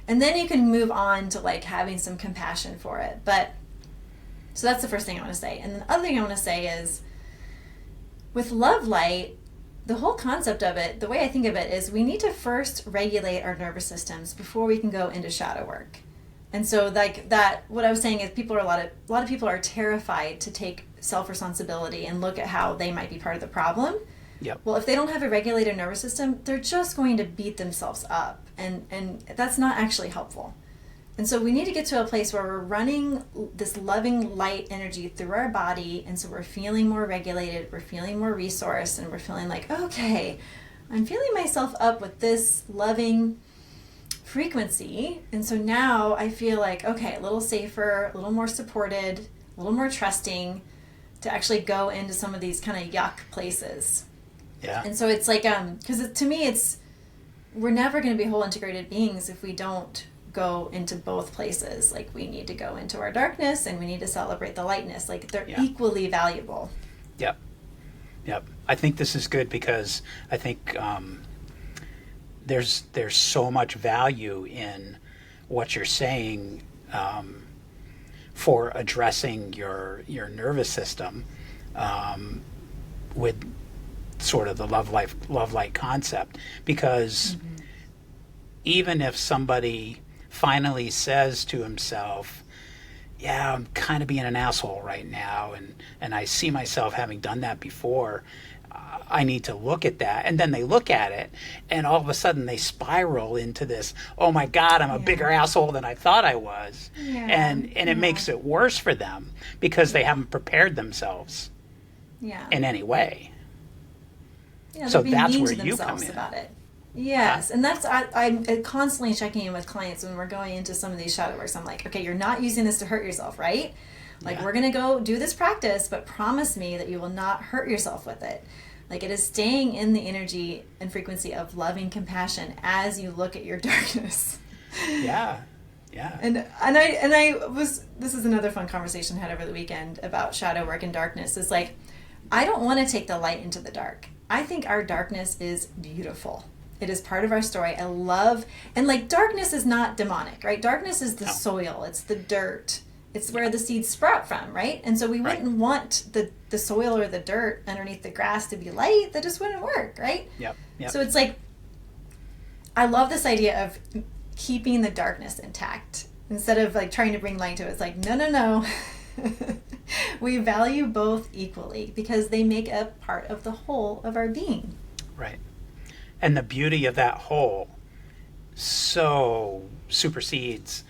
Speaker 3: And then you can move on to like having some compassion for it. But so that's the first thing I want to say. And the other thing I want to say is with Lovelight, the whole concept of it, the way I think of it is we need to first regulate our nervous systems before we can go into shadow work. And so like that, what I was saying is a lot of people are terrified to take self-responsibility and look at how they might be part of the problem.
Speaker 2: Yep.
Speaker 3: Well, if they don't have a regulated nervous system, they're just going to beat themselves up. And that's not actually helpful. And so we need to get to a place where we're running this loving light energy through our body. And so we're feeling more regulated, we're feeling more resourced, and we're feeling like, okay, I'm filling myself up with this loving frequency. And so now I feel like, okay, a little safer, a little more supported, a little more trusting to actually go into some of these kind of yuck places.
Speaker 2: Yeah.
Speaker 3: And so it's like, because to me, we're never going to be whole integrated beings if we don't go into both places. Like we need to go into our darkness and we need to celebrate the lightness. Like they're equally valuable.
Speaker 2: Yep. I think this is good because I think there's so much value in what you're saying for addressing your nervous system with sort of the love light concept, because even if somebody finally says to himself, yeah, I'm kind of being an asshole right now, and I see myself having done that before, I need to look at that. And then they look at it, and all of a sudden they spiral into this, oh my God, I'm a bigger asshole than I thought I was. And it makes it worse for them because they haven't prepared themselves in any way. So that's where you come in.
Speaker 3: About it. Yes, and that's I'm constantly checking in with clients when we're going into some of these shadow works. I'm like, okay, you're not using this to hurt yourself, right? Like we're gonna go do this practice, but promise me that you will not hurt yourself with it. Like it is staying in the energy and frequency of loving compassion as you look at your darkness.
Speaker 2: Yeah.
Speaker 3: And I was, this is another fun conversation I had over the weekend about shadow work and darkness. Is like, I don't want to take the light into the dark. I think our darkness is beautiful. It is part of our story. I love, and like darkness is not demonic, right? Darkness is the soil. It's the dirt. It's where the seeds sprout from, right? And so we wouldn't want the soil or the dirt underneath the grass to be light. That just wouldn't work, right?
Speaker 2: Yep.
Speaker 3: So it's like, I love this idea of keeping the darkness intact instead of like trying to bring light to it. It's like, no. We value both equally because they make up part of the whole of our being.
Speaker 2: Right. And the beauty of that whole so supersedes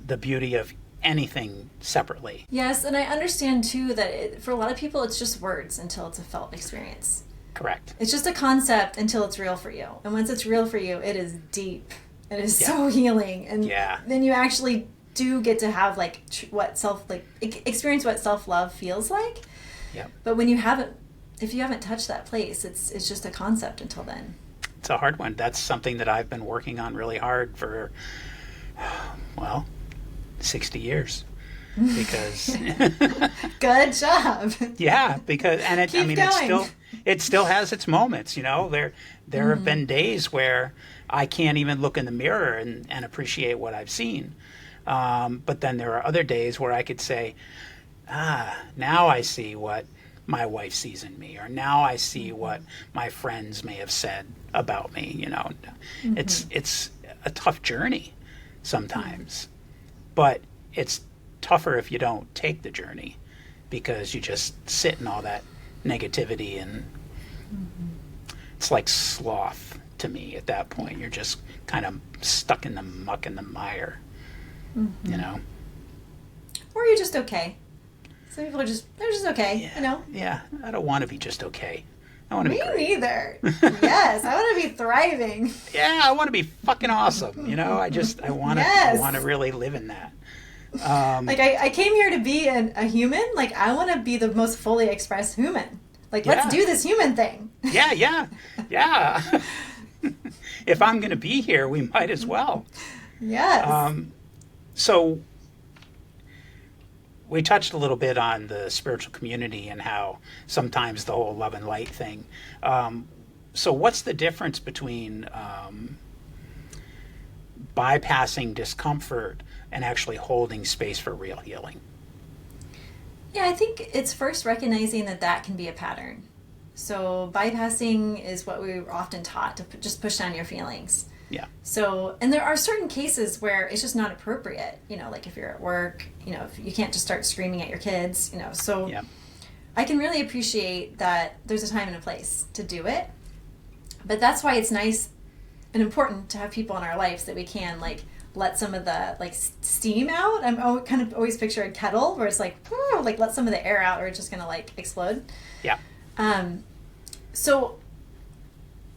Speaker 2: the beauty of anything separately.
Speaker 3: Yes, and I understand too that for a lot of people it's just words until it's a felt experience.
Speaker 2: Correct.
Speaker 3: It's just a concept until it's real for you. And once it's real for you, it is deep. It is
Speaker 2: Yeah.
Speaker 3: so healing. And
Speaker 2: Yeah.
Speaker 3: then you actually do get to have like experience what self-love feels like.
Speaker 2: Yep.
Speaker 3: But if you haven't touched that place, it's just a concept until then.
Speaker 2: It's a hard one. That's something that I've been working on really hard for, 60 years. Because
Speaker 3: Good job.
Speaker 2: yeah, because and
Speaker 3: Keep
Speaker 2: it
Speaker 3: going.
Speaker 2: it still has its moments, There have been days where I can't even look in the mirror and appreciate what I've seen. But then there are other days where I could say, now I see what my wife sees in me, or now I see what my friends may have said about me. It's a tough journey sometimes, but it's tougher if you don't take the journey because you just sit in all that negativity, and it's like sloth to me at that point. You're just kind of stuck in the muck and the mire.
Speaker 3: Or you're just okay. Some people they're just okay,
Speaker 2: Yeah, I don't want to be just okay. I want to
Speaker 3: Me
Speaker 2: be great.
Speaker 3: neither. Yes, I want to be thriving.
Speaker 2: Yeah, I want to be fucking awesome. I want to.
Speaker 3: Yes.
Speaker 2: I want to really live in that.
Speaker 3: Like I came here to be a human. Like I want to be the most fully expressed human. Like let's
Speaker 2: Yeah.
Speaker 3: do this human thing.
Speaker 2: Yeah. If I'm going to be here, we might as well.
Speaker 3: Yes.
Speaker 2: So we touched a little bit on the spiritual community and how sometimes the whole love and light thing. So what's the difference between bypassing discomfort and actually holding space for real healing?
Speaker 3: Yeah, I think it's first recognizing that can be a pattern. So bypassing is what we were often taught to just push down your feelings.
Speaker 2: Yeah.
Speaker 3: So, and there are certain cases where it's just not appropriate, like if you're at work, if you can't just start screaming at your kids, so
Speaker 2: Yeah.
Speaker 3: I can really appreciate that there's a time and a place to do it. But that's why it's nice and important to have people in our lives that we can let some of the steam out. I'm kind of always picture a kettle where it's let some of the air out or it's just going to explode.
Speaker 2: Yeah.
Speaker 3: So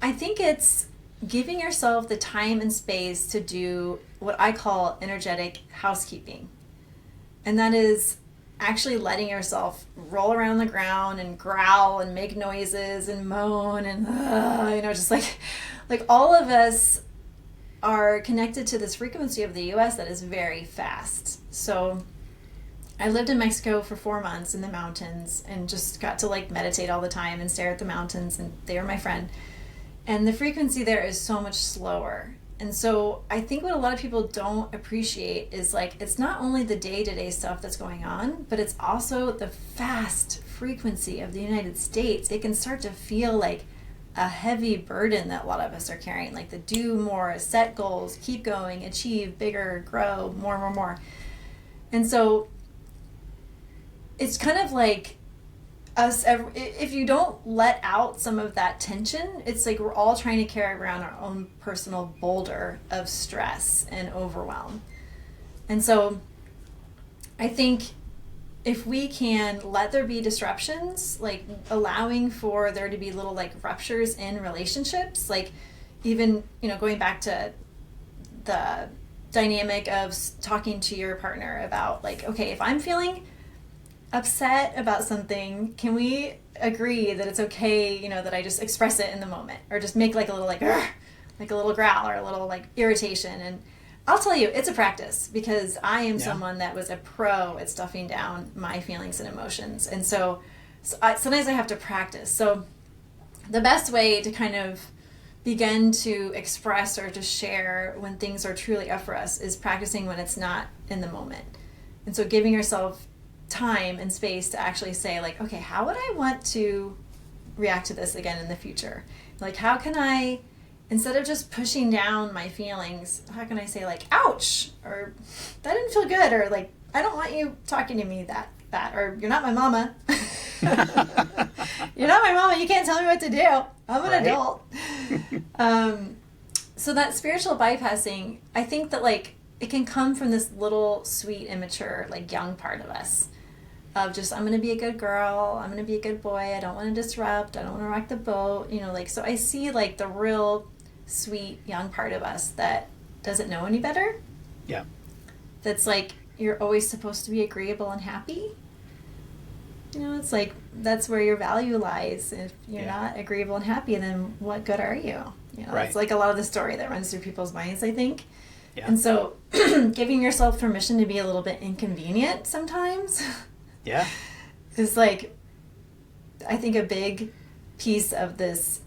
Speaker 3: I think it's giving yourself the time and space to do what I call energetic housekeeping. And that is actually letting yourself roll around the ground and growl and make noises and moan and, just like all of us are connected to this frequency of the US that is very fast. So I lived in Mexico for 4 months in the mountains and just got to meditate all the time and stare at the mountains, and they were my friend. And the frequency there is so much slower. And so I think what a lot of people don't appreciate is it's not only the day-to-day stuff that's going on, but it's also the fast frequency of the United States. It can start to feel like a heavy burden that a lot of us are carrying, the do more, set goals, keep going, achieve bigger, grow, more. And so it's kind of like us, if you don't let out some of that tension, it's like we're all trying to carry around our own personal boulder of stress and overwhelm. And so I think if we can let there be disruptions, allowing for there to be little ruptures in relationships, even, going back to the dynamic of talking to your partner about okay, if I'm feeling upset about something, can we agree that it's okay, that I just express it in the moment, or just make a little a little growl or a little irritation. And I'll tell you, it's a practice because I am someone that was a pro at stuffing down my feelings and emotions. And so sometimes I have to practice. So the best way to kind of begin to express or to share when things are truly up for us is practicing when it's not in the moment. And so giving yourself time and space to actually say okay, how would I want to react to this again in the future? How can I instead of just pushing down my feelings, how can I say, like, ouch, or that didn't feel good, or like, I don't want you talking to me that, or you're not my mama. You're not my mama. You can't tell me what to do. I'm an adult. So that spiritual bypassing, I think that, like, it can come from this little sweet, immature, like, young part of us of just, I'm going to be a good girl. I'm going to be a good boy. I don't want to disrupt. I don't want to rock the boat. You know, like, so I see, like, the real sweet young part of us that doesn't know any better.
Speaker 2: Yeah.
Speaker 3: That's like, you're always supposed to be agreeable and happy. You know, it's like, that's where your value lies. If you're not agreeable and happy, then what good are you? You know, it's like a lot of the story that runs through people's minds, I think. Yeah. And so giving yourself permission to be a little bit inconvenient sometimes is, like, I think a big piece of this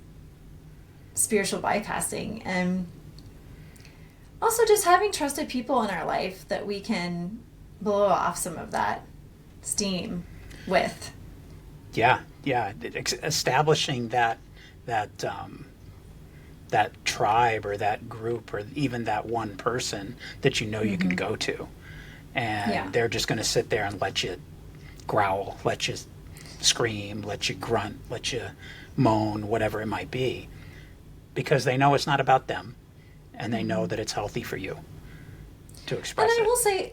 Speaker 3: spiritual bypassing. And also just having trusted people in our life that we can blow off some of that steam with. Establishing that
Speaker 2: tribe or that group or even that one person that you know you can go to, and they're just going to sit there and let you growl, let you scream, let you grunt, let you moan, whatever it might be, because they know it's not about them, and they know that it's healthy for you to express it.
Speaker 3: And I will say,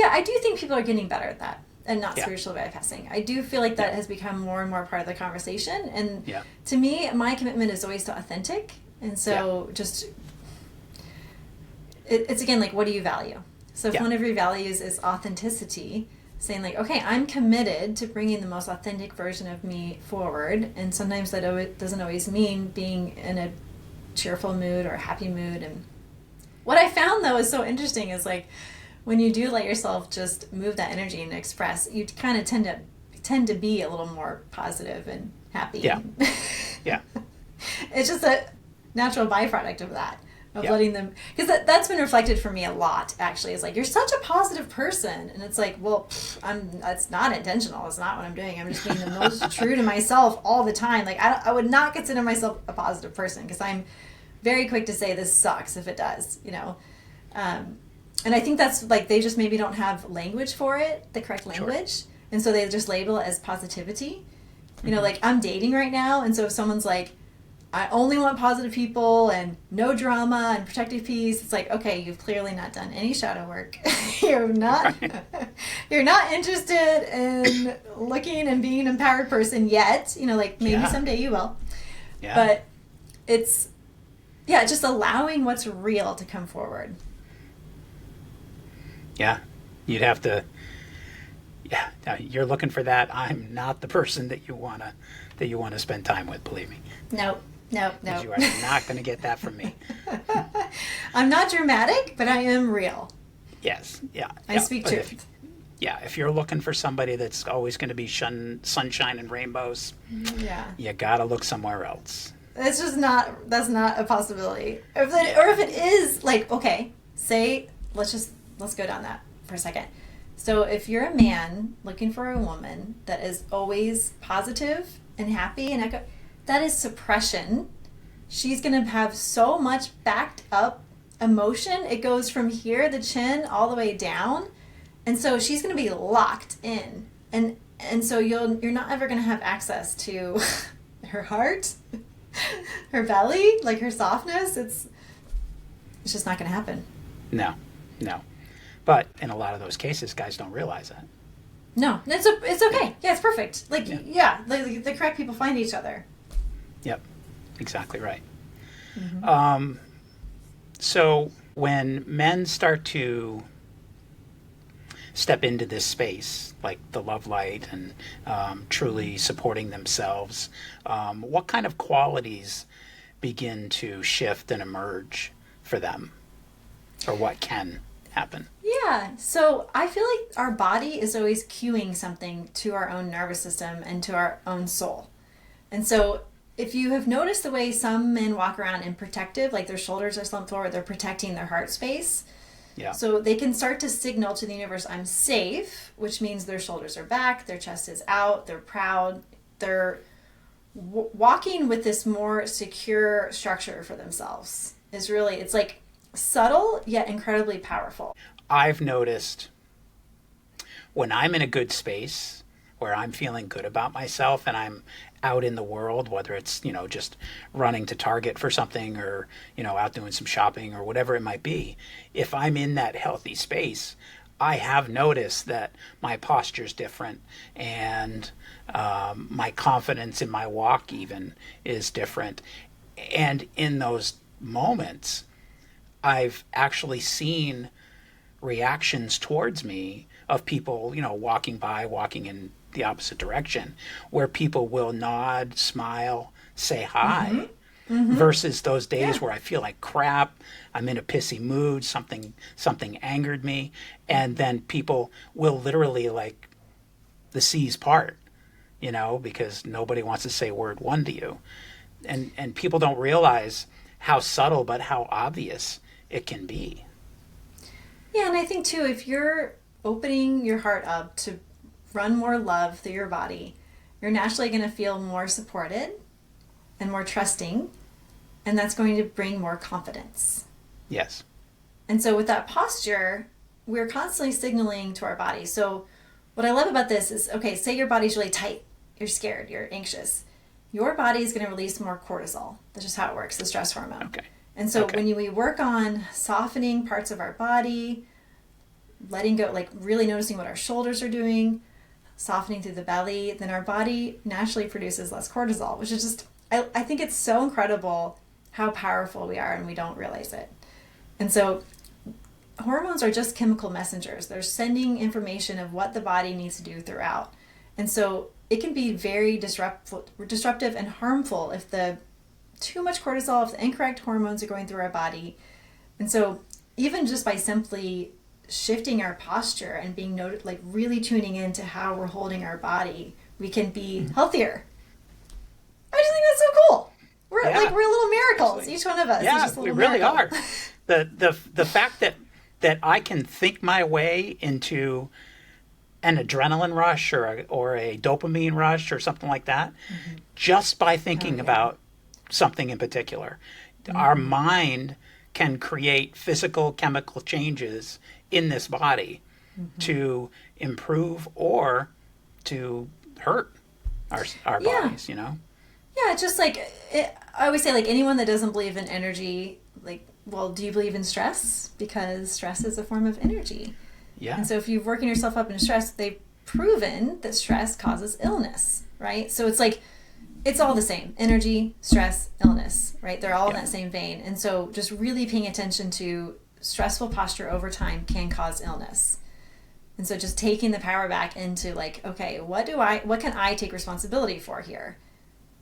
Speaker 3: I do think people are getting better at that. And not spiritual bypassing. I do feel like that has become more and more part of the conversation. And to me, my commitment is always to authentic. And so just, it's again, like, what do you value? So if one of your values is authenticity, saying, like, okay, I'm committed to bringing the most authentic version of me forward. And sometimes that doesn't always mean being in a cheerful mood or a happy mood. And what I found, though, is so interesting is, like, when you do let yourself just move that energy and express, you kind of tend to be a little more positive and happy. It's just a natural byproduct of that, of letting them, because that's been reflected for me a lot, actually. It's like, you're such a positive person, and it's like, well, that's not intentional. It's not what I'm doing. I'm just being the most true to myself all the time. Like, I would not consider myself a positive person, because I'm very quick to say this sucks if it does, you know. And I think that's, like, they just maybe don't have language for it, the correct language. And so they just label it as positivity. You know, like, I'm dating right now, and so if someone's like, I only want positive people and no drama and protective peace, it's like, okay, you've clearly not done any shadow work. You're not interested in looking and being an empowered person yet. You know, like, maybe someday you will. But it's, just allowing what's real to come forward.
Speaker 2: You'd have to. You're looking for that. I'm not the person that you wanna spend time with. Believe me.
Speaker 3: Nope. You are
Speaker 2: not going to get that from me.
Speaker 3: I'm not dramatic, but I am real.
Speaker 2: Yes.
Speaker 3: I speak truth.
Speaker 2: If you're looking for somebody that's always going to be sunshine and rainbows, you got to look somewhere else.
Speaker 3: That's not a possibility. Or if it is, like, okay, let's go down that for a second. So if you're a man looking for a woman that is always positive and happy and that is suppression. She's going to have so much backed up emotion. It goes from here, the chin, all the way down. And so she's going to be locked in. And so you're not ever going to have access to her heart, her belly, like her softness. It's just not going to happen.
Speaker 2: No. But in a lot of those cases, guys don't realize that.
Speaker 3: No, it's okay. Yeah, it's perfect. Like, like the correct people find each other.
Speaker 2: Yep, exactly right. Mm-hmm. So when men start to step into this space, like the Lovelight and truly supporting themselves, what kind of qualities begin to shift and emerge for them? Or what can happen?
Speaker 3: Yeah, so I feel like our body is always cueing something to our own nervous system and to our own soul. And so if you have noticed the way some men walk around in protective, like their shoulders are slumped forward, they're protecting their heart space. Yeah. So they can start to signal to the universe, I'm safe, which means their shoulders are back, their chest is out, they're proud, they're walking with this more secure structure for themselves is really, it's like subtle yet incredibly powerful.
Speaker 2: I've noticed when I'm in a good space where I'm feeling good about myself and I'm out in the world, whether it's, just running to Target for something or, out doing some shopping or whatever it might be, if I'm in that healthy space, I have noticed that my posture's different and my confidence in my walk even is different. And in those moments, I've actually seen reactions towards me of people, walking in the opposite direction, where people will nod, smile, say hi, versus those days where I feel like crap, I'm in a pissy mood, something angered me, and then people will literally, like, the seas part, because nobody wants to say word one to you. And people don't realize how subtle but how obvious it can be.
Speaker 3: Yeah, and I think too, if you're opening your heart up to run more love through your body, you're naturally going to feel more supported and more trusting, and that's going to bring more confidence.
Speaker 2: Yes.
Speaker 3: And so with that posture, we're constantly signaling to our body. So what I love about this is, okay, say your body's really tight, you're scared, you're anxious. Your body is going to release more cortisol. That's just how it works, the stress hormone.
Speaker 2: Okay.
Speaker 3: And so when we work on softening parts of our body, letting go, like really noticing what our shoulders are doing, softening through the belly, then our body naturally produces less cortisol, which is just, I think it's so incredible how powerful we are and we don't realize it. And so hormones are just chemical messengers. They're sending information of what the body needs to do throughout. And so it can be very disruptive and harmful if too much cortisol, if the incorrect hormones are going through our body. And so even just by simply shifting our posture and being like really tuning into how we're holding our body, we can be healthier. I just think that's so cool. We're little miracles, each one of us.
Speaker 2: Yeah,
Speaker 3: is just a little
Speaker 2: we really
Speaker 3: miracle.
Speaker 2: are. The fact that I can think my way into an adrenaline rush or a dopamine rush or something like that, just by thinking about something in particular. Our mind can create physical chemical changes in this body to improve or to hurt our bodies,
Speaker 3: Yeah, it's just like, I always say, like, anyone that doesn't believe in energy, like, well, do you believe in stress? Because stress is a form of energy.
Speaker 2: Yeah.
Speaker 3: And so if you're working yourself up into stress, they've proven that stress causes illness, right? So it's like, it's all the same. Energy, stress, illness, right? They're all in that same vein. And so just really paying attention to stressful posture over time can cause illness. And so just taking the power back into, like, okay, what can I take responsibility for here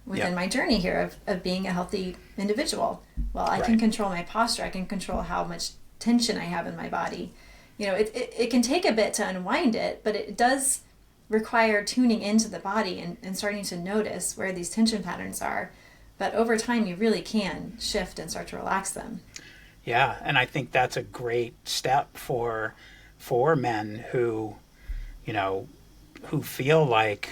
Speaker 3: within my journey here of being a healthy individual? Well, I can control my posture. I can control how much tension I have in my body. It can take a bit to unwind it, but it does require tuning into the body and starting to notice where these tension patterns are. But over time, you really can shift and start to relax them.
Speaker 2: Yeah, and I think that's a great step for men who feel like,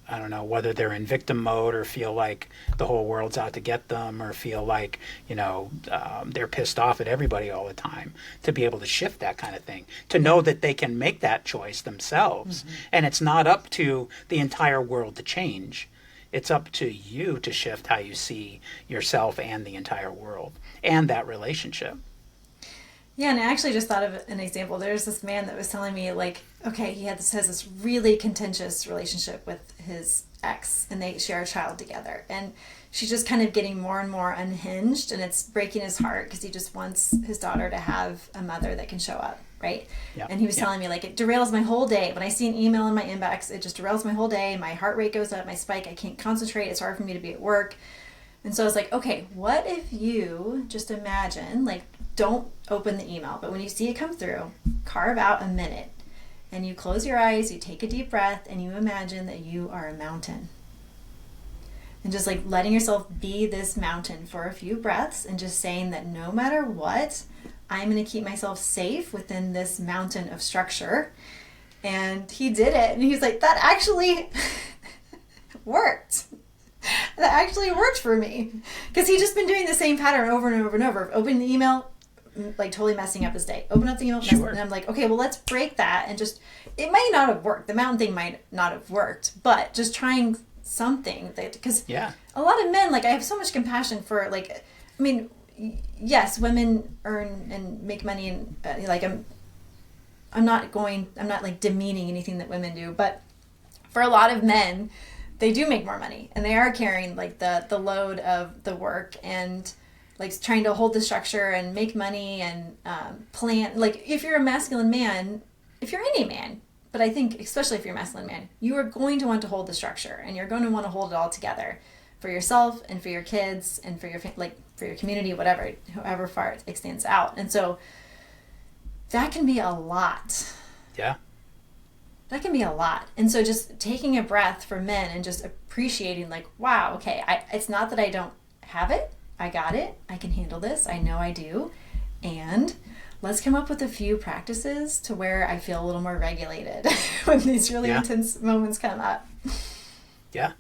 Speaker 2: I don't know, whether they're in victim mode or feel like the whole world's out to get them or feel like, they're pissed off at everybody all the time, to be able to shift that kind of thing, to know that they can make that choice themselves. And it's not up to the entire world to change. It's up to you to shift how you see yourself and the entire world and that relationship.
Speaker 3: Yeah, and I actually just thought of an example. There's this man that was telling me, like, okay, he has this really contentious relationship with his ex, and they share a child together. And she's just kind of getting more and more unhinged, and it's breaking his heart because he just wants his daughter to have a mother that can show up, right? Yeah. And he was telling me, like, it derails my whole day. When I see an email in my inbox, it just derails my whole day. My heart rate goes up, my spike, I can't concentrate. It's hard for me to be at work. And so I was like, okay, what if you just imagine, like, don't open the email, but when you see it come through, carve out a minute and you close your eyes, you take a deep breath, and you imagine that you are a mountain. And just like letting yourself be this mountain for a few breaths and just saying that no matter what, I'm going to keep myself safe within this mountain of structure. And he did it. And he's like, that actually worked. that actually worked for me. Because he'd just been doing the same pattern over and over and over. Open the email, like totally messing up his day. Open up the email,
Speaker 2: Sure.
Speaker 3: and I'm like, okay, well, let's break that. And just, it might not have worked. The mountain thing might not have worked. But just trying something. Because
Speaker 2: Yeah.
Speaker 3: a lot of men, like, I have so much compassion for, like, I mean, yes, women earn and make money, and like, I'm not like demeaning anything that women do, but for a lot of men, they do make more money, and they are carrying like the load of the work, and like trying to hold the structure and make money and plan. Like, if you're a masculine man, if you're any man, but I think especially if you're a masculine man, you are going to want to hold the structure, and you're going to want to hold it all together for yourself and for your kids and for your for your community, whatever, however far it extends out. And so that can be a lot.
Speaker 2: Yeah.
Speaker 3: That can be a lot. And so just taking a breath for men and just appreciating, like, wow, okay, it's not that I don't have it. I got it. I can handle this. I know I do. And let's come up with a few practices to where I feel a little more regulated when these really intense moments come up.
Speaker 2: Yeah.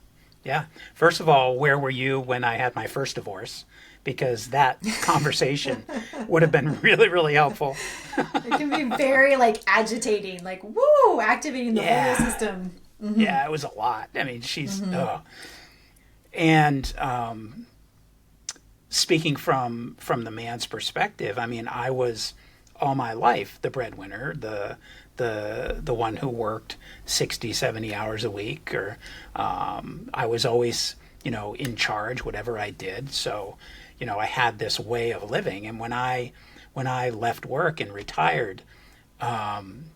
Speaker 2: Yeah. First of all, where were you when I had my first divorce? Because that conversation would have been really, really helpful.
Speaker 3: It can be very, like, agitating, like, woo, activating the whole system. Mm-hmm.
Speaker 2: Yeah, it was a lot. I mean, she's... And speaking from the man's perspective, I mean, I was all my life the breadwinner, the one who worked 60, 70 hours a week, or I was always, in charge, whatever I did. So, I had this way of living. And when I left work and retired, and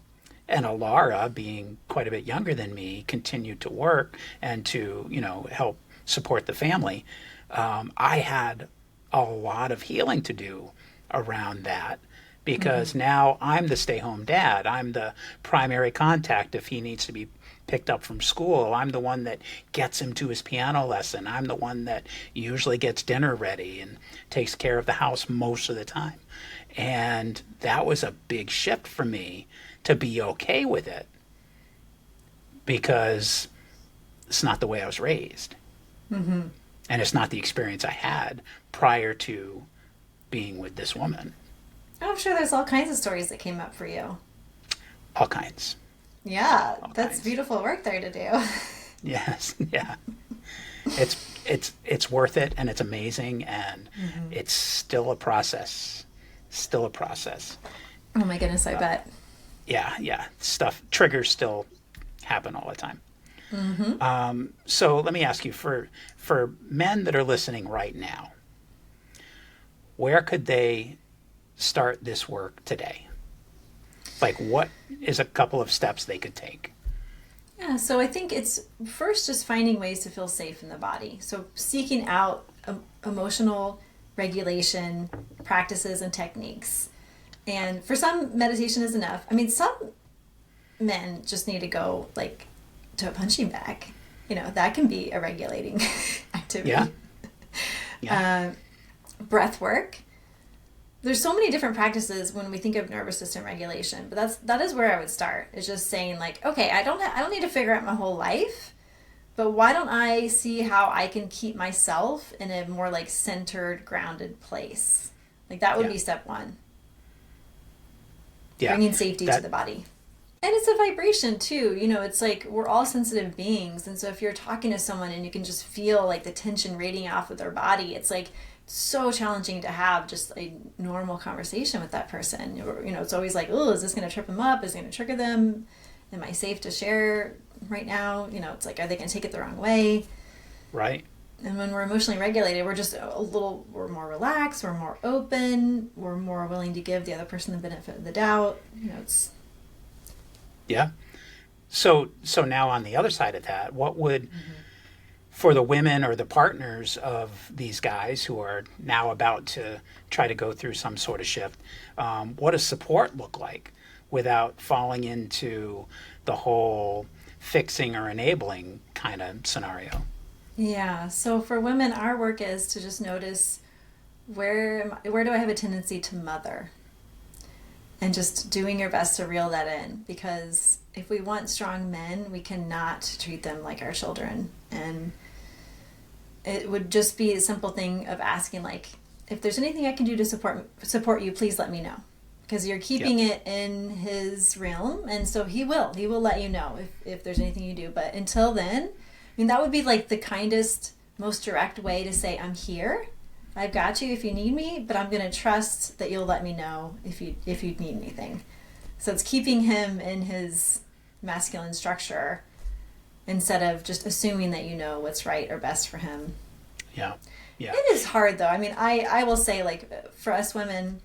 Speaker 2: Alara, being quite a bit younger than me, continued to work and to, help support the family, I had a lot of healing to do around that. Because now I'm the stay-home dad. I'm the primary contact if he needs to be picked up from school. I'm the one that gets him to his piano lesson. I'm the one that usually gets dinner ready and takes care of the house most of the time. And that was a big shift for me to be okay with it, because it's not the way I was raised. Mm-hmm. And it's not the experience I had prior to being with this woman.
Speaker 3: I'm sure there's all kinds of stories that came up for you.
Speaker 2: All kinds.
Speaker 3: Yeah,
Speaker 2: all
Speaker 3: that's
Speaker 2: kinds.
Speaker 3: Beautiful work there to do.
Speaker 2: Yes, yeah. It's worth it, and it's amazing, and it's still a process. Still a process.
Speaker 3: Oh my goodness, I bet.
Speaker 2: Yeah. Triggers still happen all the time. Mm-hmm. So let me ask you, for men that are listening right now, where could they start this work today? Like, what is a couple of steps they could take?
Speaker 3: Yeah, so I think it's first just finding ways to feel safe in the body. So seeking out emotional regulation practices and techniques. And for some, meditation is enough. I mean, some men just need to go, like, to a punching bag. That can be a regulating activity.
Speaker 2: Yeah.
Speaker 3: Breath work. There's so many different practices when we think of nervous system regulation, but that is where I would start. Is just saying, like, okay, I don't need to figure out my whole life, but why don't I see how I can keep myself in a more, like, centered, grounded place? Like, that would be step one.
Speaker 2: Yeah.
Speaker 3: Bringing safety to the body. And it's a vibration too. It's like we're all sensitive beings, and so if you're talking to someone and you can just feel, like, the tension radiating off of their body, it's like so challenging to have just a normal conversation with that person. It's always like, oh, is this going to trip them up? Is it going to trigger them? Am I safe to share right now? It's like, are they going to take it the wrong way?
Speaker 2: Right.
Speaker 3: And when we're emotionally regulated, we're more relaxed, we're more open, we're more willing to give the other person the benefit of the doubt. It's...
Speaker 2: Yeah. So now on the other side of that, what would... for the women or the partners of these guys who are now about to try to go through some sort of shift, what does support look like without falling into the whole fixing or enabling kind of scenario?
Speaker 3: Yeah. So for women, our work is to just notice where do I have a tendency to mother, and just doing your best to reel that in, because if we want strong men, we cannot treat them like our children. And it would just be a simple thing of asking, like, if there's anything I can do to support you, please let me know. Because you're keeping it in his realm, and so he will let you know if there's anything you do. But until then, I mean, that would be like the kindest, most direct way to say, I'm here, I've got you if you need me, but I'm going to trust that you'll let me know if you need anything. So it's keeping him in his masculine structure instead of just assuming that you know what's right or best for him.
Speaker 2: Yeah.
Speaker 3: It is hard, though. I mean, I will say, like, for us women,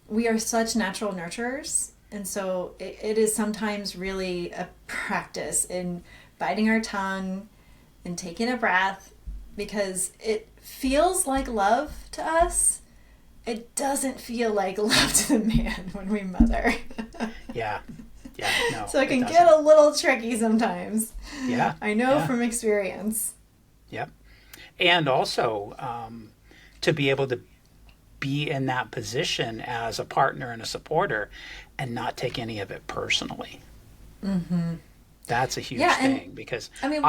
Speaker 3: we are such natural nurturers, and so it is sometimes really a practice in biting our tongue and taking a breath, because it feels like love to us. It doesn't feel like love to the man when we mother.
Speaker 2: Yeah. No,
Speaker 3: so it can get a little tricky sometimes.
Speaker 2: Yeah.
Speaker 3: I know from experience.
Speaker 2: Yep. And also to be able to be in that position as a partner and a supporter and not take any of it personally. Mm-hmm. That's a huge thing, because I mean,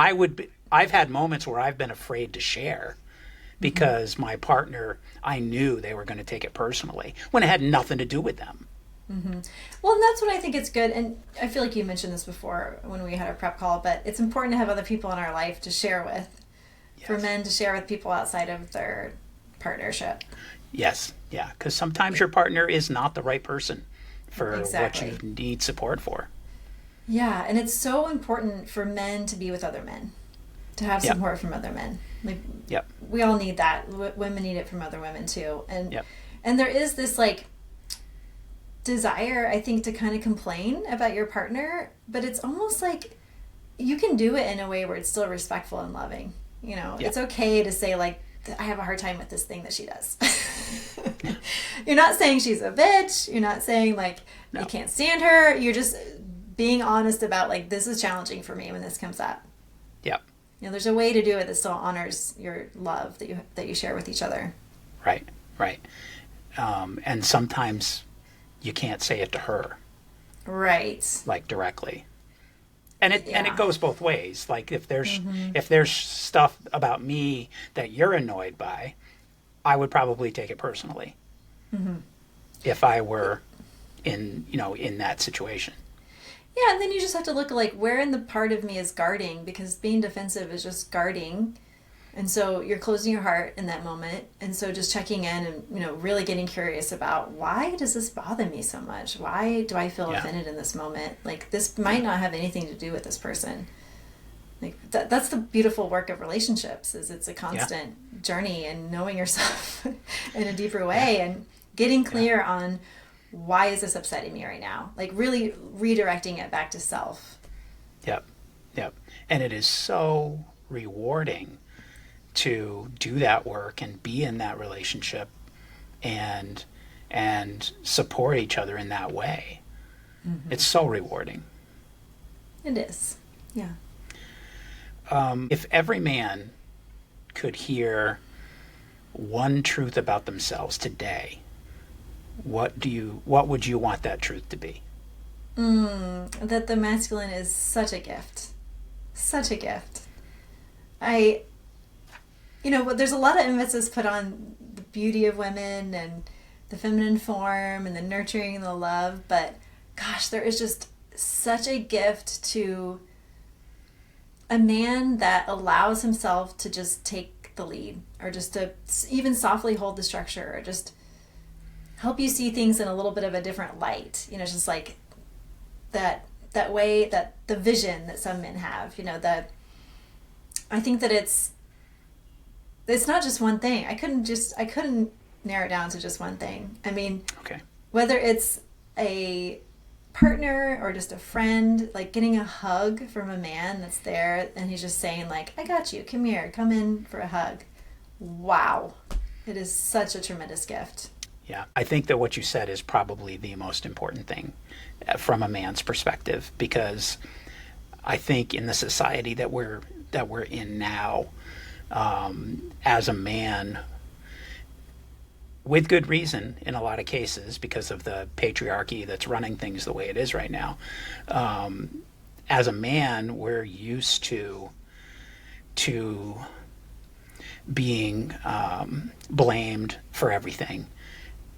Speaker 2: I've had moments where I've been afraid to share because my partner, I knew they were going to take it personally when it had nothing to do with them.
Speaker 3: Mm-hmm. Well, and that's when I think it's good, and I feel like you mentioned this before when we had our prep call, but it's important to have other people in our life to share with. Yes. For men to share with people outside of their partnership.
Speaker 2: Yes, yeah, because sometimes your partner is not the right person for what you need support for.
Speaker 3: Yeah, and it's so important for men to be with other men, to have support from other men. Like, we all need that. Women need it from other women too, and there is this like desire, I think, to kind of complain about your partner, but it's almost like you can do it in a way where it's still respectful and loving. You know, it's okay to say, like, I have a hard time with this thing that she does. You're not saying she's a bitch. You're not saying, like, you can't stand her. You're just being honest about, like, this is challenging for me when this comes up.
Speaker 2: Yeah.
Speaker 3: You know, there's a way to do it that still honors your love that you share with each other.
Speaker 2: Right. And sometimes you can't say it to her.
Speaker 3: Right.
Speaker 2: Like, directly. And it goes both ways. Like, if there's stuff about me that you're annoyed by, I would probably take it personally. Mm-hmm. If I were in that situation.
Speaker 3: Yeah, and then you just have to look like where in the part of me is guarding, because being defensive is just guarding. And so you're closing your heart in that moment. And so just checking in and, really getting curious about, why does this bother me so much? Why do I feel offended in this moment? Like, this might not have anything to do with this person. Like, that's the beautiful work of relationships, is it's a constant journey and knowing yourself in a deeper way and getting clear on, why is this upsetting me right now? Like, really redirecting it back to self.
Speaker 2: Yep. And it is so rewarding to do that work and be in that relationship and support each other in that way. Mm-hmm. It's so rewarding.
Speaker 3: It is. Yeah.
Speaker 2: If every man could hear one truth about themselves today, what would you want that truth to be?
Speaker 3: That the masculine is such a gift. Such a gift. There's a lot of emphasis put on the beauty of women and the feminine form and the nurturing and the love, but gosh, there is just such a gift to a man that allows himself to just take the lead, or just to even softly hold the structure, or just help you see things in a little bit of a different light. Just like that way, that the vision that some men have, that I think that it's not just one thing. I couldn't narrow it down to just one thing. I mean, whether it's a partner or just a friend, like getting a hug from a man that's there and he's just saying, like, I got you, come here, come in for a hug. Wow. It is such a tremendous gift.
Speaker 2: Yeah, I think that what you said is probably the most important thing from a man's perspective, because I think in the society that we're in now, as a man, with good reason in a lot of cases because of the patriarchy that's running things the way it is right now, as a man, we're used to being blamed for everything.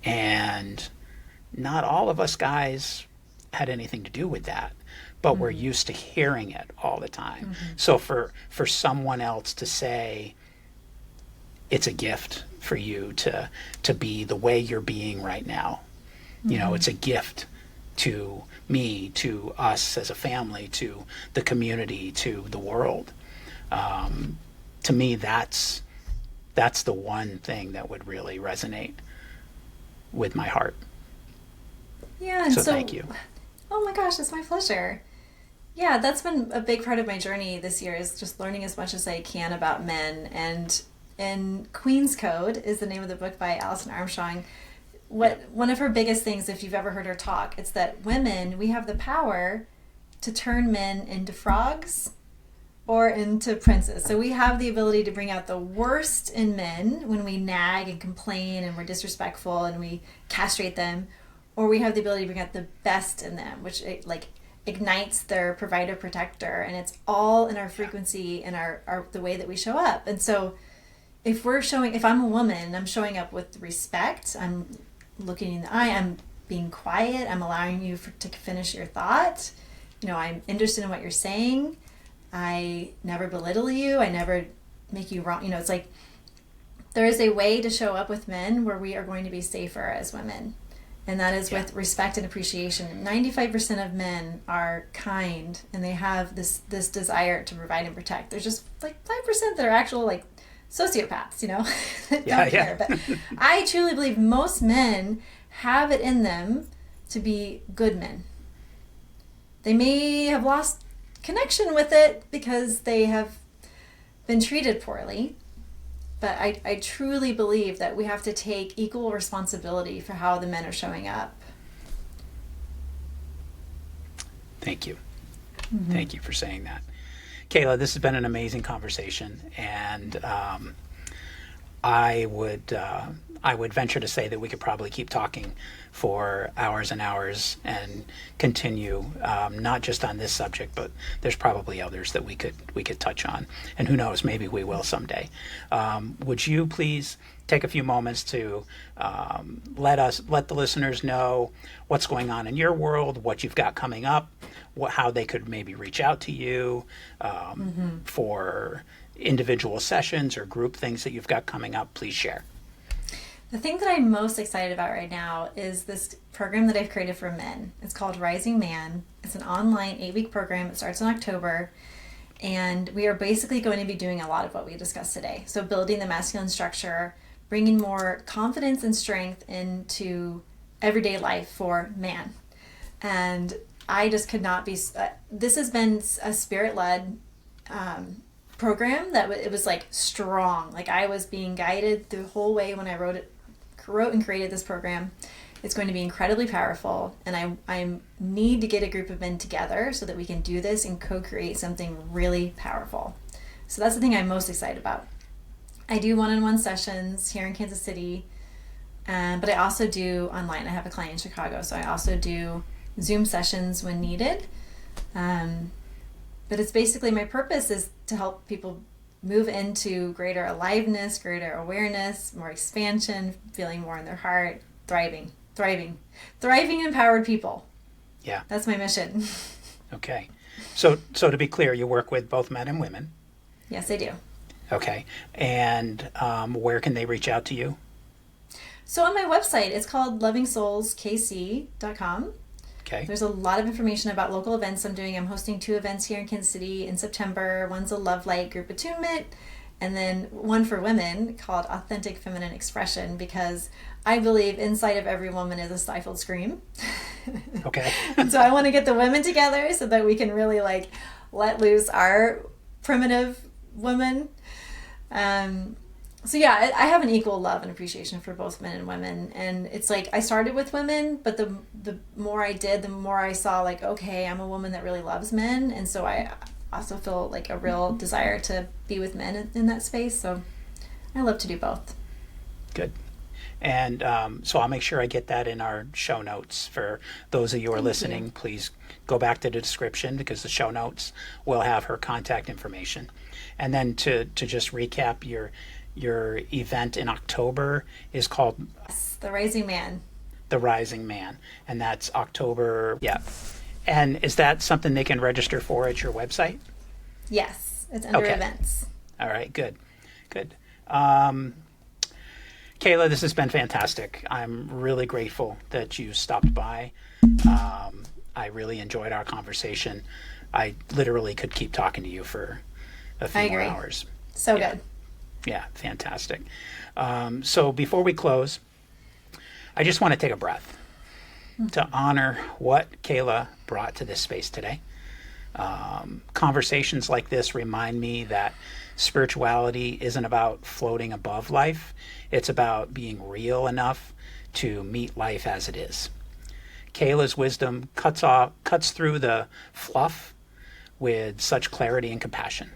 Speaker 2: And not all of us guys had anything to do with that, but we're used to hearing it all the time. So for someone else to say it's a gift for you to be the way you're being right now, you know, it's a gift to me, to us as a family, to the community, to the world. To me, that's the one thing that would really resonate with my heart.
Speaker 3: Yeah, and so
Speaker 2: thank you.
Speaker 3: Oh my gosh, it's my pleasure. Yeah, that's been a big part of my journey this year, is just learning as much as I can about men. And Queen's Code is the name of the book by Alison Armstrong. One of her biggest things, if you've ever heard her talk, it's that women, we have the power to turn men into frogs or into princes. So we have the ability to bring out the worst in men when we nag and complain and we're disrespectful and we castrate them, or we have the ability to bring out the best in them, which ignites their provider protector, and it's all in our frequency and our the way that we show up. And so if I'm a woman, I'm showing up with respect, I'm looking in the eye, I'm being quiet, I'm allowing you to finish your thought, you know, I'm interested in what you're saying, I never belittle you, I never make you wrong. You know, it's like there is a way to show up with men where we are going to be safer as women. And that is with respect and appreciation. 95% of men are kind, and they have this desire to provide and protect. There's just like 5% that are actual like sociopaths, you know, that don't care. But I truly believe most men have it in them to be good men. They may have lost connection with it because they have been treated poorly. But I truly believe that we have to take equal responsibility for how the men are showing up.
Speaker 2: Thank you. Thank you for saying that. Kayla, this has been an amazing conversation, and I would venture to say that we could probably keep talking for hours and hours and continue, not just on this subject, but there's probably others that we could touch on, and who knows, maybe we will someday. Would you please take a few moments to let the listeners know what's going on in your world, what you've got coming up, how they could maybe reach out to you for individual sessions or group things that you've got coming up? Please share.
Speaker 3: The thing that I'm most excited about right now is this program that I've created for men. It's called Rising Man. It's an online 8-week program. It starts in October. And we are basically going to be doing a lot of what we discussed today. So building the masculine structure, bringing more confidence and strength into everyday life for man. And I just could not be... this has been a spirit-led program that it was like strong. Like I was being guided the whole way when I wrote and created this program. It's going to be incredibly powerful, and I need to get a group of men together so that we can do this and co-create something really powerful. So that's the thing I'm most excited about. I do one-on-one sessions here in Kansas City, but I also do online. I have a client in Chicago, so I also do Zoom sessions when needed. But it's basically, my purpose is to help people move into greater aliveness, greater awareness, more expansion, feeling more in their heart, thriving empowered people.
Speaker 2: Yeah.
Speaker 3: That's my mission.
Speaker 2: Okay. So to be clear, you work with both men and women.
Speaker 3: Yes, I do.
Speaker 2: Okay. And where can they reach out to you?
Speaker 3: So on my website, it's called lovingsoulskc.com.
Speaker 2: Okay.
Speaker 3: There's a lot of information about local events I'm doing. I'm hosting 2 events here in Kansas City in September. One's a Lovelight group attunement, and then one for women called Authentic Feminine Expression, because I believe inside of every woman is a stifled scream.
Speaker 2: Okay.
Speaker 3: So I want to get the women together so that we can really like let loose our primitive woman. So yeah, I have an equal love and appreciation for both men and women. And it's like, I started with women, but the more I did, the more I saw like, okay, I'm a woman that really loves men. And so I also feel like a real desire to be with men in that space. So I love to do both.
Speaker 2: Good. And so I'll make sure I get that in our show notes. For those of you who are listening, please go back to the description, because the show notes will have her contact information. And then to just recap, your event in October is called
Speaker 3: Yes, the Rising Man.
Speaker 2: The Rising Man, and that's October. Yeah. And is that something they can register for at your website?
Speaker 3: Yes, it's under
Speaker 2: Okay.
Speaker 3: events.
Speaker 2: All right, good. Kayla, this has been fantastic. I'm really grateful that you stopped by. I really enjoyed our conversation. I literally could keep talking to you for a few more hours.
Speaker 3: So good.
Speaker 2: Yeah, fantastic. So before we close, I just want to take a breath to honor what Kayla brought to this space today. Conversations like this remind me that spirituality isn't about floating above life. It's about being real enough to meet life as it is. Kayla's wisdom cuts through the fluff with such clarity and compassion.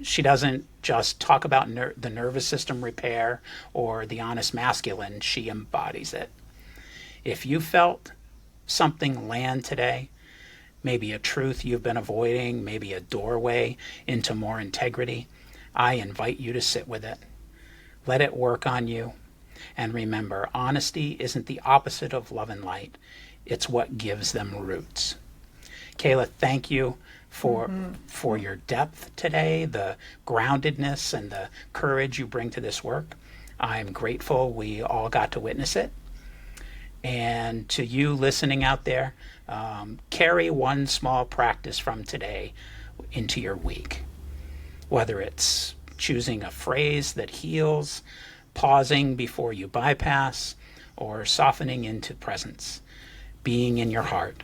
Speaker 2: She doesn't just talk about the nervous system repair or the honest masculine. She embodies it. If you felt something land today, maybe a truth you've been avoiding, maybe a doorway into more integrity, I invite you to sit with it. Let it work on you. And remember, honesty isn't the opposite of love and light. It's what gives them roots. Kayla, thank you for your depth today, the groundedness and the courage you bring to this work. I'm grateful we all got to witness it. And to you listening out there, carry one small practice from today into your week. Whether it's choosing a phrase that heals, pausing before you bypass, or softening into presence, being in your heart.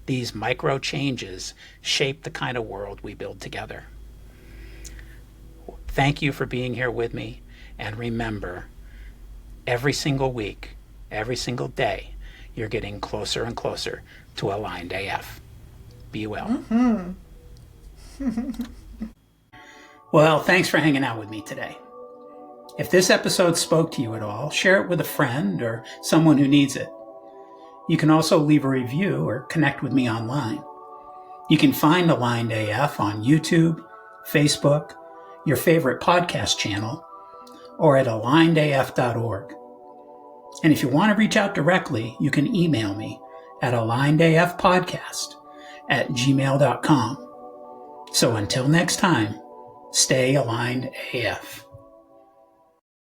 Speaker 2: These micro changes shape the kind of world we build together. Thank you for being here with me. And remember, every single week, every single day, you're getting closer and closer to aligned AF. Be well. Well, thanks for hanging out with me today. If this episode spoke to you at all, share it with a friend or someone who needs it. You can also leave a review or connect with me online. You can find Aligned AF on YouTube, Facebook, your favorite podcast channel, or at alignedaf.org. And if you want to reach out directly, you can email me at alignedafpodcast@gmail.com. So until next time, stay aligned AF.